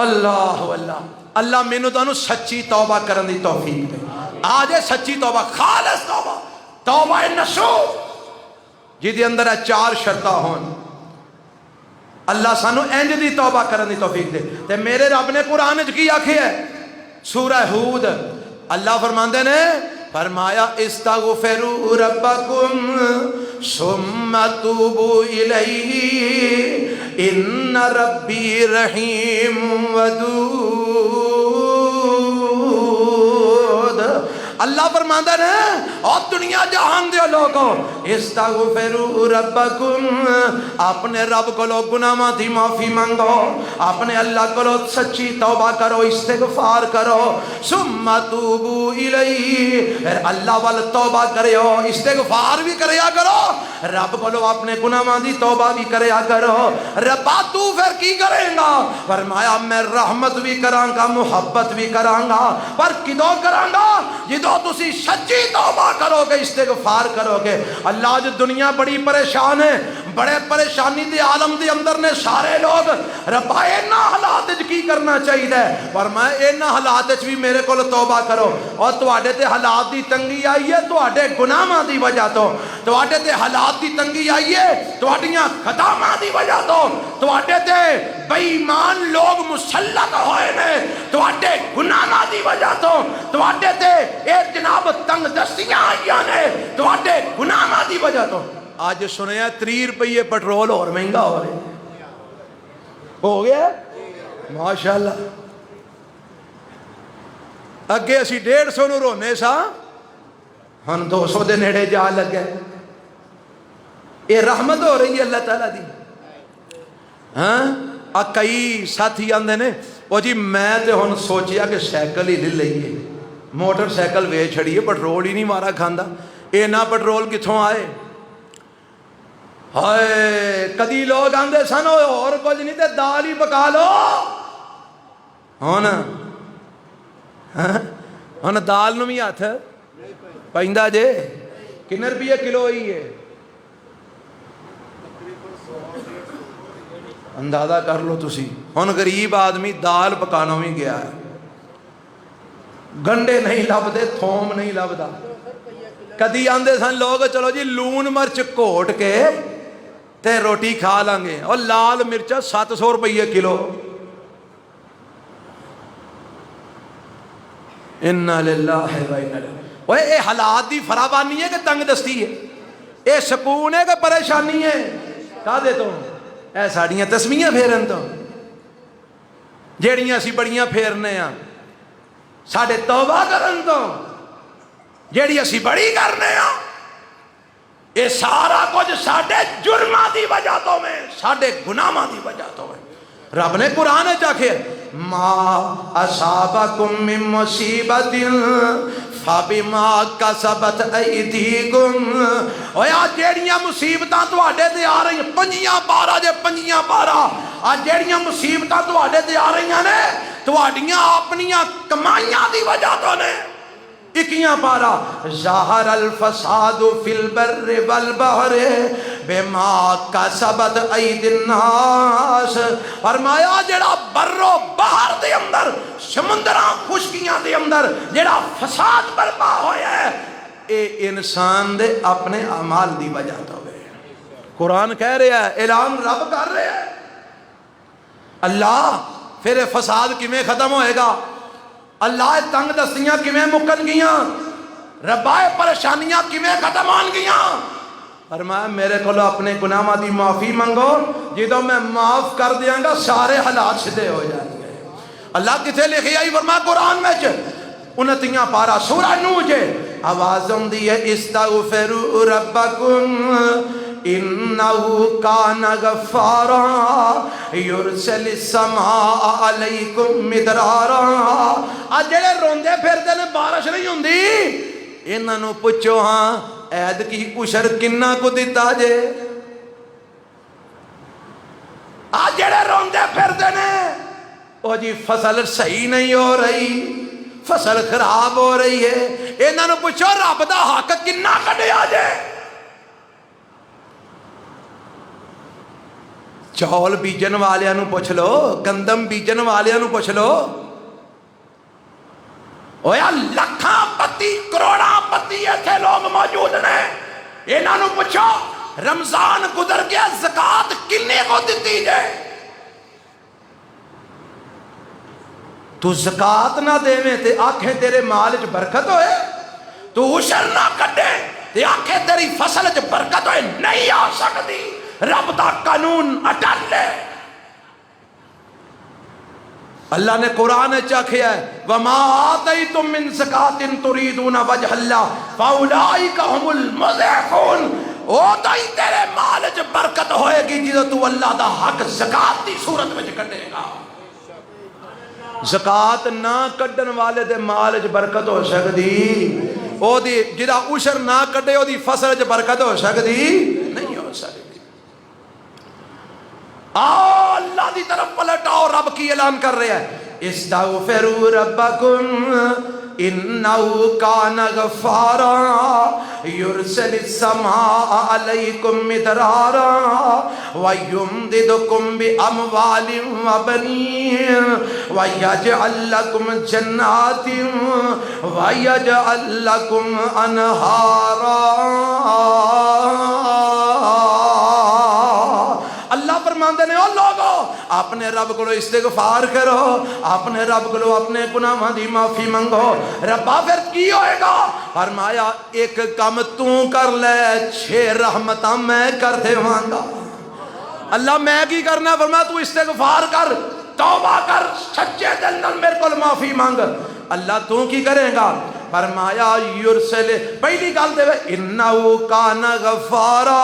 اللہ اللہ اللہ مینوں تانوں سچی توبہ کرن دی توفیق دے، آج ہے سچی توبہ، خالص توبہ، توبہ نصوح جی دے اندر ہے چار شرطاں ہون، اللہ سانو انج دی توبہ کرن دی توفیق دے۔ تے میرے رب نے قرآن وچ کی آکھیا ہے سورہ ہود، اللہ فرماندے نے فرمایا استغفروا ربکم ثم توبوا الیہ ان ربی رحیم ودود، اللہ فرماندے نے اور دنیا جہان دے لوگوں استغفروا ربکم، اپنے رب کو لوگ گناہاں دی معافی مانگو، اپنے اللہ کو لوگ سچی توبہ کرو، استغفار کرو، ثم توبوا الیہ، پھر اللہ وال توبہ کریو، استغفار بھی کریا کرو، رب کو لوگ اپنے گناہاں دی توبہ بھی کریا کرو، ربا تو پھر کی کرے گا؟ فرمایا میں رحمت بھی کراں گا، محبت بھی کراں گا، پر کدوں کراں گا؟ جدو تسی سچی توبہ کرو گے، استغفار کرو گے۔ اللہ جو دنیا بڑی پریشان ہے، بڑے پریشانی دے عالم دے اندر نے سارے لوگ، ربا اینا حالات کی کرنا چاہیے، پر میں اینا حالات بھی میرے کو توبہ کرو، اور تواڈے تے حالات دی تنگی آئی ہے تواڈے گناہاں دی وجہ تو، تواڈے تے حالات دی تنگی آئی ہے تواڈیاں خطاواں دی وجہ تو، تواڈے تے بے ایمان لوگ مسلط ہوئے نے تواڈے گناہاں دی وجہ تو، تواڈے تے اے جناب تنگ دستیاں آئیاں نے تواڈے گناہاں دی وجہ تو۔ آج سنیا 30 روپے پٹرول اور مہنگا ہو رہے ہو گیا ماشاءاللہ، اگے اسی 150 نو رونے سا ہن 200 دے نیڑے جا لگے. یہ رحمت ہو رہی ہے اللہ تعالیٰ دی. ہاں کئی ساتھی آندے نے وہ جی میں تے ہن سوچیا کہ سائیکل ہی لے لئیے, موٹر سائیکل ویچ چھڑیے, پٹرول ہی نہیں مارا کھاندا. اے نہ پٹرول کتھوں آئے؟ ہائے کدی لوگ آندے سن اور کچھ نہیں تے دال ہی پکا لو. ہن دال نو بھی ہاتھ پیندا جے. کنے روپیے کلو ہی ہے؟ اندازہ کر لو تسی. ہن غریب آدمی دال پکانا بھی گیا ہے, گنڈے نہیں لبدے, تھوم نہیں لبدا. کدی آندے سن لوگ چلو جی لون مرچ کوٹ کے تے روٹی کھا لیں گے, اور لال مرچا 700 روپیے کلو. انا للہ و انا الیہ. اوے اے حالات دی فراوانی ہے کہ تنگ دستی ہے؟ اے سکون ہے کہ پریشانی ہے؟ کہا دے تو اے ساڑیاں تسمیاں پھیرن تو جیڑیاں اسی بڑیاں پھیرنے ہیں, ساڑھے توبہ کرن تو جیڑی اسی بڑی کرنے ہیں. یہ سارا کچھ ساڑھے جرمہ دی وجہ تو میں, ساڑھے گناہاں دی وجہ تو میں. رب نے قرآن چاکھے ما اصابکم من مصیبت فبما کسبت ایدیکم. اویا جیڑیاں مصیبتاں تو آڈے دے آ رہی ہیں, پنجیاں پارا جے پنجیاں پارا, آج جیڑیاں مصیبتاں تو آڈے دے آ رہی ہیں نے تو آڈیاں اپنیاں کمائیاں دی وجہ تو نے. اکیاں پارا ظاہر الفساد فی البر والبحر بما کسبت اید الناس. فرمایا جڑا بر و بحر دے اندر, سمندراں خشکیاں دے اندر جڑا فساد برپا ہویا ہے, اے انسان دے اپنے اعمال دی وجہ تو ہے. قرآن کہہ رہا ہے, اعلان رب کر رہے ہیں. اللہ پھر فساد کیویں ختم ہوئے گا؟ اللہ تنگ دستیاں کیویں مکن گیاں؟ ربائے پریشانیاں کیویں ختم ہون گیاں؟ فرمایا میرے کو اپنے گناہاں دی معافی منگو, جدوں میں معاف کر دیاں گا سارے حالات سیدھے ہو جائیں گے. اللہ کتے لکھی آئی فرمایا قرآن میں 29 پارا سورہ نوح جے آوازم دی ہے استغفروا ربکم انہو کان غفارا یرسل السماء علیکم مدرارا. آج جڑے روندے پھردے نے بارش نہیں ہوندی, انہاں نو پوچھو ہاں عید کی عشر کنہ کو دیتا جے. آج جڑے روندے پھردے نے او جی فصل صحیح نہیں ہو رہی, فصل خراب ہو رہی ہے, انہاں نو پوچھو رب دا حق کنہ کڈیا جے. چول بیجن والیاں نو پوچھ لو, گندم بیجن والیاں نو پوچھ لو. اویا لکھاں پتی کروڑاں پتی ایتھے لوگ موجود نے, انہاں نو پوچھو رمضان گزر گیا زکاة کنے کو دیتی جائے؟ تو زکاة نہ دے میں تے آنکھیں تیرے مال چ برکت ہوئے, تو عشر نہ کٹے تے آنکھیں تیری فصل چ برکت ہوئے. نہیں آ سکتی, رب دا قانون اٹل ہے. اللہ نے قرآن چاکھیا ہے وَمَا آتَيْتُم مِّن زَكَاةٍ تُرِيدُونَ وَجْهَ اللَّهِ فَأُولَٰئِكَ هُمُ الْمُضْعِفُونَ. او تائی تیرے مال چ برکت ہوئے گی جدو تو اللہ دا حق زکاة دی صورت میں کٹے گا. زکاة نہ کڈن والے دے مال چ برکت ہو سکتی, او دی جدا عشر نہ کٹے او دی فصل چ برکت ہو سکتی نہیں ہو سکتی. آؤ اللہ دی طرف پلٹاؤ, رب کی اعلان کر رہے ہیں استغفروا ربکم انہو کان غفارا یرسل السماء علیکم مدرارا ویمددکم باموال وبنین ویجعل لکم جنات ویجعل لکم انہارا. اللہ فرماندے نے او لوگو اپنے رب کو استغفار کرو, اپنے رب کو اپنے گناہاں دی معافی منگو. ربا پھر کی ہوئے گا؟ فرمایا ایک کم تو کر لے 6 رحمتاں میں کر دے وانگا. اللہ میں کی کرنا؟ فرمایا تو استغفار کر, توبہ کر, سچے دل نال میرے کو معافی مانگ. اللہ تو کی کرے گا؟ فرمایا یرسل پہلی گل دے انہو کان غفارا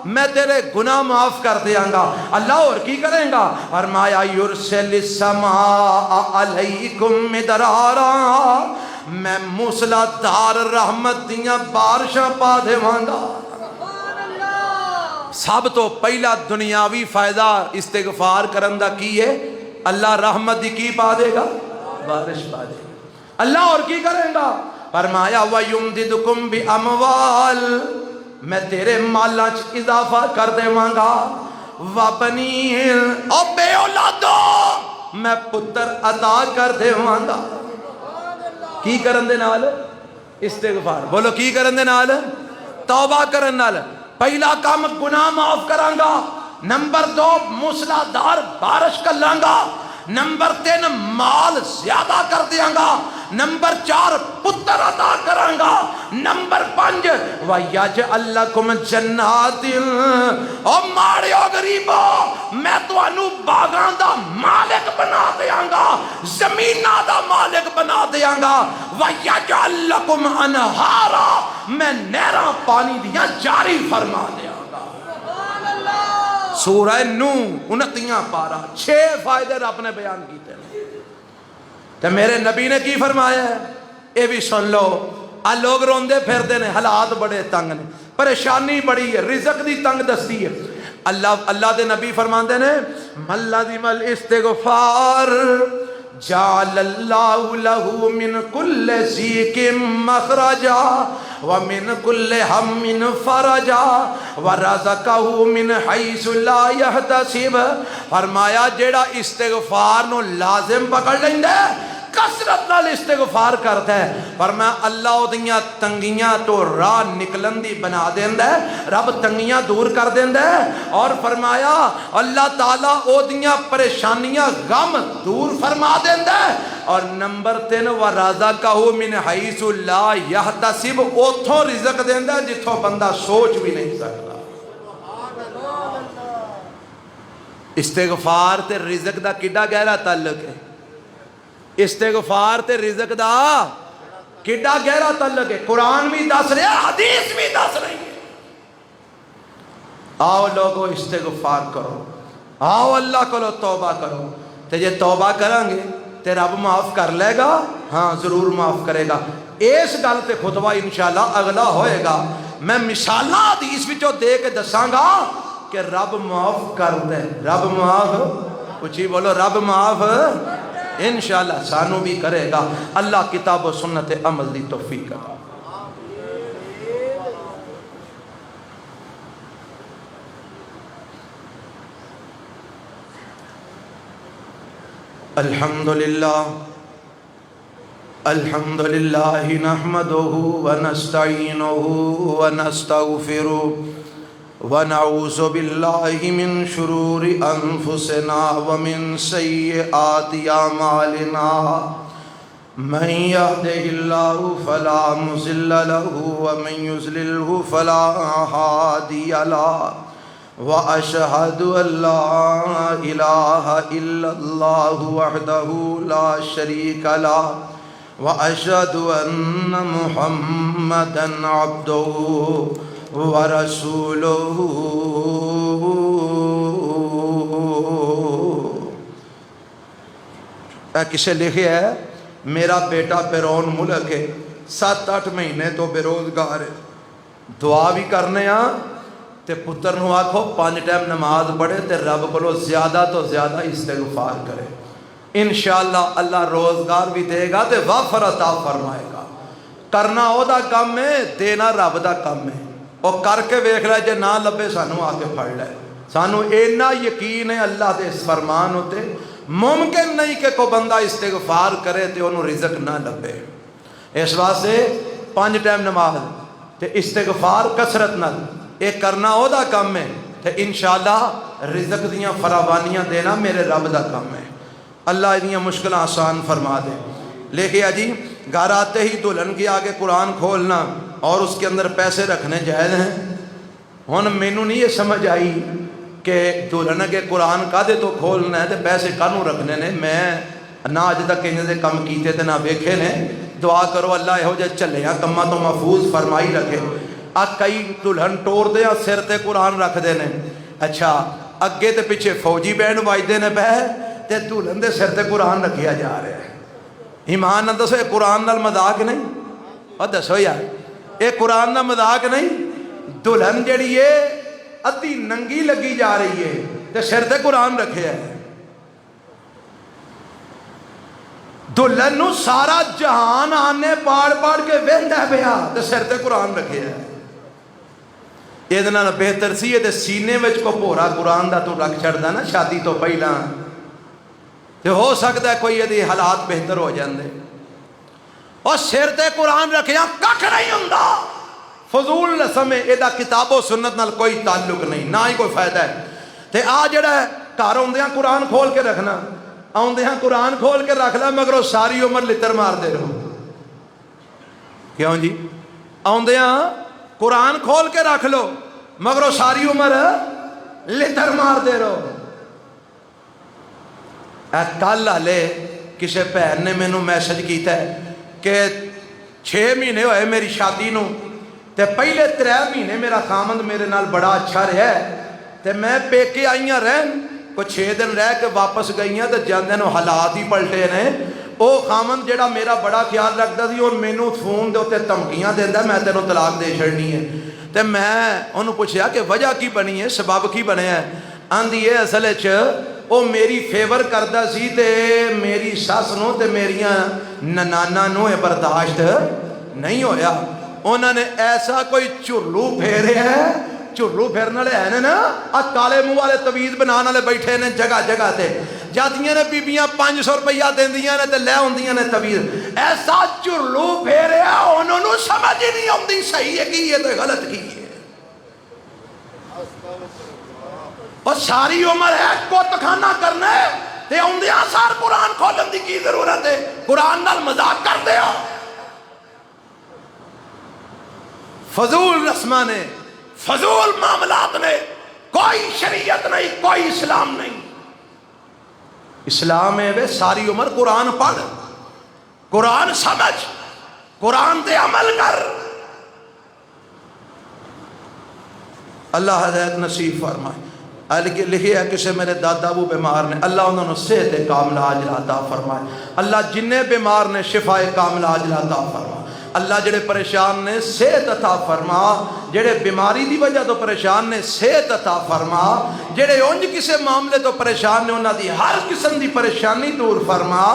میں تیرے گناہ معاف کر دیاں گا اللہ اور کی کریں گا فرمایا یرسل السماء علیکم مدرارا میں موسلا دار رحمت دیاں بارشاں پا دیواں گا سب تو پہلا دنیاوی فائدہ استغفار کرن دا کی ہے اللہ رحمت دی کی پا دے گا بارش پا دے گا اللہ اور کی کریں گا فرمایا وَيُمْدِدُكُمْ بِأَمْوَالٍ میں تیرے مالاں چ اضافہ کر دیواں گا وَبَنِينَ او بے اولادو میں پتر عطا کر دیواں گا کی کرن دے نال استغفار بولو کی کرن دے نال توبہ کرن نال پہلا کام گناہ معاف کروں گا نمبر 2 موسلادھار بارش کر لوں گا نمبر 3 مال زیادہ کر دیاں گا نمبر 4 پتر عطا کروں گا نمبر 5 وَيَجْعَلْ لَكُمْ جَنَّاتٍ او ماڑیو غریبو میں تانوں باغاں دا مالک بنا دیاں گا زمیناں دا مالک بنا دیاں گا وَيَجْعَلْ لَكُمْ أَنْهَارًا میں نہراں پانی دیاں جاری فرما دیاں گا سورہ نو 29 پارہ 6 فائدے رب نے بیان کیتے ہیں تو میرے نبی نے کی فرمایا ہے اے بھی سن لو آ لوگ روندے پھر نے حالات بڑے تنگ نے پریشانی بڑی ہے رزق دی تنگ دستی ہے اللہ دے نبی فرماندے نے مَلَّذِمَ الْإِسْتِغْفَارِ جَعَلَ اللَّهُ لَهُ مِنْ كُلِّ ضِيقٍ مَخْرَجًا وَمِنْ كُلِّ هَمٍّ فَرَجًا وَرَزَقَهُ مِنْ حَيْثُ لَا يَحْتَسِبُ فرمایا جیڑا استغفار نو لازم پکڑ لیندے کثرت نال استغفار کرتا ہے فرمایا اللہ او دیاں تنگیاں تو راہ نکلن دی بنا دیندا ہے رب تنگیاں دور کر دیندا ہے اور فرمایا اللہ تعالیٰ او دیاں پریشانیاں غم دور فرما دیندا ہے اور نمبر 3 وَرَزَقَهُ مِنْ حَيْثُ لَا يَحْتَسِبُ اوتھوں رزق دیندا ہے جتھوں بندہ سوچ بھی نہیں سکتا استغفار تے رزق دا کڈا گہرا تعلق ہے استغفار تے رزق دا کڈا گہرا تعلق ہے قرآن بھی دس رہا حدیث بھی دس رہی ہے آؤ لوگو استغفار کرو آؤ اللہ کو توبہ کرو تے جے توبہ کریں گے تے رب معاف کر لے گا ہاں ضرور معاف کرے گا اس گل تے خطبہ انشاءاللہ اگلا ہوئے گا میں مثالاں حدیث وچوں دے کے دساں گا کہ رب معاف کر دے رب معاف اچھی بولو رب معاف انشاءاللہ سانو بھی کرے گا اللہ کتاب و سنت عمل دی توفیق کرے الحمدللہ نحمدہ ونستعینہ ونستغفرہ ونعوذ باللہ من شرور انفسنا ومن سیئات اعمالنا من یہدہ اللہ فلا مضل لہ ومن یضللہ فلا ہادی لہ واشہد ان لا الہ الا اللہ وحدہ لا شریک لہ واشہد ان محمدا عبدہ ورسولہ کسے لکھے ہے میرا بیٹا بیرون ملک ہے 7-8 مہینے تو بے روزگار ہے دعا بھی کرنے تے پتر نو آکھو 5 ٹائم نماز پڑھے تے رب کو زیادہ تو زیادہ استغفار کرے انشاءاللہ اللہ روزگار بھی دے گا تے وافر عطا فرمائے گا کرنا او دا کام ہے دینا رب دا کام ہے اور کر کے ویکھ لے جے نہ لبے سانو آ کے پھڑ لے سانو اینا یقین ہے اللہ دے اس فرمان ہوتے ممکن نہیں کہ کوئی بندہ استغفار کرے تے انہوں رزق نہ لبے اس واسطے 5 ٹائم نماز تے استغفار کثرت نہ ایک کرنا او دا کام ہے تے انشاءاللہ رزق دیاں فراوانیاں دینا میرے رب دا کام ہے اللہ دیاں مشکل آسان فرما دے لیکن جی گھر آتے ہی دلہن کی آگے قرآن کھولنا اور اس کے اندر پیسے رکھنے جائز ہیں ہن مینوں نہیں یہ سمجھ آئی کہ دلہن کے قرآن کادے تو کھولنا ہے تے پیسے کانوں رکھنے نے میں نہ اج تک انہاں دے کم کیتے تے نہ ویکھے نے دعا کرو اللہ یہو جے چلیا کما تو محفوظ فرمائی رکھے۔ کئی دلہن ٹور دے سر تے قرآن رکھ دے نے، اچھا اگے تے پیچھے فوجی بینڈ واجدے نے پہ تے دلہن دے سر تے قرآن رکھیا جا رہا ہے۔ ایمان نہ دسو یہ قرآن نال مذاق نہیں؟ اور دسو یار یہ قرآن نال مذاق نہیں؟ دلہن جڑی ہے ادھی ننگی لگی جا رہی ہے تے سر تے قرآن رکھیا ہے۔ دلہن نو سارا جہان آنے پاڑ پاڑ کے ویندا پیا تے سر تے قرآن رکھیا ہے۔ یہ بہتر سی یہ سینے وچ کو پورا قرآن دا تو رکھ چھڑدا نا شادی تو پہلا، تے ہو سکتا ہے کوئی یہ حالات بہتر ہو جاندے۔ اور سر تے قرآن رکھیا ککھ نہیں ہوندا، فضول رسم ہے، یہ کتاب و سنت نال کوئی تعلق نہیں، نہ ہی کوئی فائدہ ہے۔ تے آ جڑا ہے گھر آوندیاں قرآن کھول کے رکھنا، آوندیاں قرآن کھول کے رکھ لا مگر ساری عمر لتر مار دے رہو۔ کیوں جی؟ آوندیاں قرآن کھول کے رکھ لو مگر ساری عمر لتر مار دے رہو۔ کل والے کسی بھن نے مینوں میسج کیتا ہے کہ 6 مہینے ہوئے میری شادی نو تے پہلے 3 مہینے میرا خامند میرے نال بڑا اچھا رہا ہے تے میں پیکے آئیاں رہن کو 6 دن رہ کے واپس گئیاں تے جاندے نو حالات ہی پلٹے نے۔ او خامند جڑا میرا بڑا خیال رکھدا سی ہن مینوں فون دے تے دھمکیاں دیندا میں تینوں طلاق دے چھڑنی ہے۔ تے میں انہوں پوچھیا کہ وجہ کی بنی ہے، سبب کی بنے ہے؟ آندھی ہے اصل وچ او میری فیور کردا سی تے میری ساس نو تے میریاں ننانا نو برداشت نہیں ہویا۔ انہوں نے ایسا کوئی چرلو پھیرے ہے، چرلو پھیرنے والے ہیں نا کالے منہ والے تویز بنانے والے بیٹھے نے جگہ جگہ تے، جاتیاں نے بیبیاں 500 روپیہ دیندیاں نے تے لے ہوندیاں نے تویز، ایسا چرلو پھیرے انہوں نے سمجھ ہی نہیں آتی صحیح ہے کی ہے تے غلط کی ہے۔ اور ساری عمر ہے کت خانہ کرنا ہے تے اوندیاں سار قرآن کھولن دی کی ضرورت ہے؟ قرآن نال مذاق کر دیا۔ فضول رسمہ نے، فضول معاملات نے، کوئی شریعت نہیں، کوئی اسلام نہیں۔ اسلام ہے ساری عمر قرآن پڑھ، قرآن سمجھ، قرآن دے عمل کر۔ اللہ ہدایت نصیب فرمائے۔ لکھی ہے کسی میرے دادا وہ بیمار نے، اللہ انہوں نے صحت کاملہ عاجلہ عطا فرمائے۔ اللہ جنہیں بیمار نے شفا کاملہ عاجلہ عطا فرمائے۔ اللہ جڑے پریشان نے صحت عطا فرما، جڑے بیماری دی وجہ تو پریشان نے صحت عطا فرما، جڑے اونج کسے معاملے تو پریشان نے انہاں دی ہر قسم دی پریشانی دور فرما۔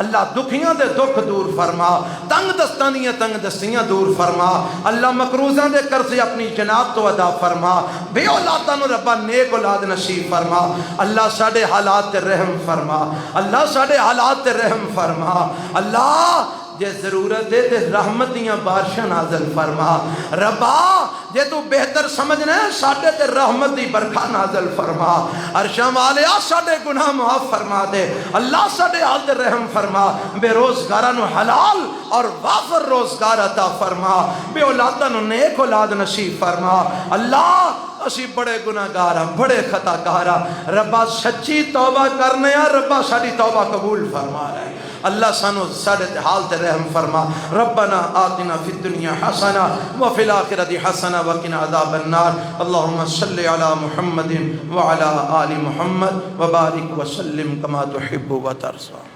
اللہ دکھیاں دے دکھ دور فرما، تنگ دستاں دیاں تنگ دستیاں دور فرما۔ اللہ مقروضاں دے قرض اپنی جناب تو ادا فرما۔ بے اولاداں نو ربا نیک اولاد نصیب فرما۔ اللہ ساڈے حالات تے رحم فرما، اللہ ساڈے حالات تے رحم فرما۔ اللہ جے ضرورت ہے تے رحمتیاں بارشاں نازل فرما۔ ربا جے تو بہتر سمجھنا ہے ساڈے تے رحمتی برکھا نازل فرما۔ عرشاں والیا ساڈے گناہ معاف فرما دے، اللہ ساڈے حال تے رحم فرما۔ بے روزگاراں نو حلال اور وافر روزگار عطا فرما، بے اولاداں نو نیک اولاد نصیب فرما۔ اللہ اسی بڑے گناہگار ہیں، بڑے خطا کار ہیں، ربا سچی توبہ کرنے ہیں، ربا ساری توبہ قبول فرما رہے ہیں۔ اللہ سانو ساڑے حال تے رحم فرما۔ ربنا آتنا فی الدنیا حسنہ وفی الآخرۃ حسنہ وقنا عذاب النار۔ اللہم صلی علی محمد وعلی آل محمد وبارک وسلم کما تحب و ترضی۔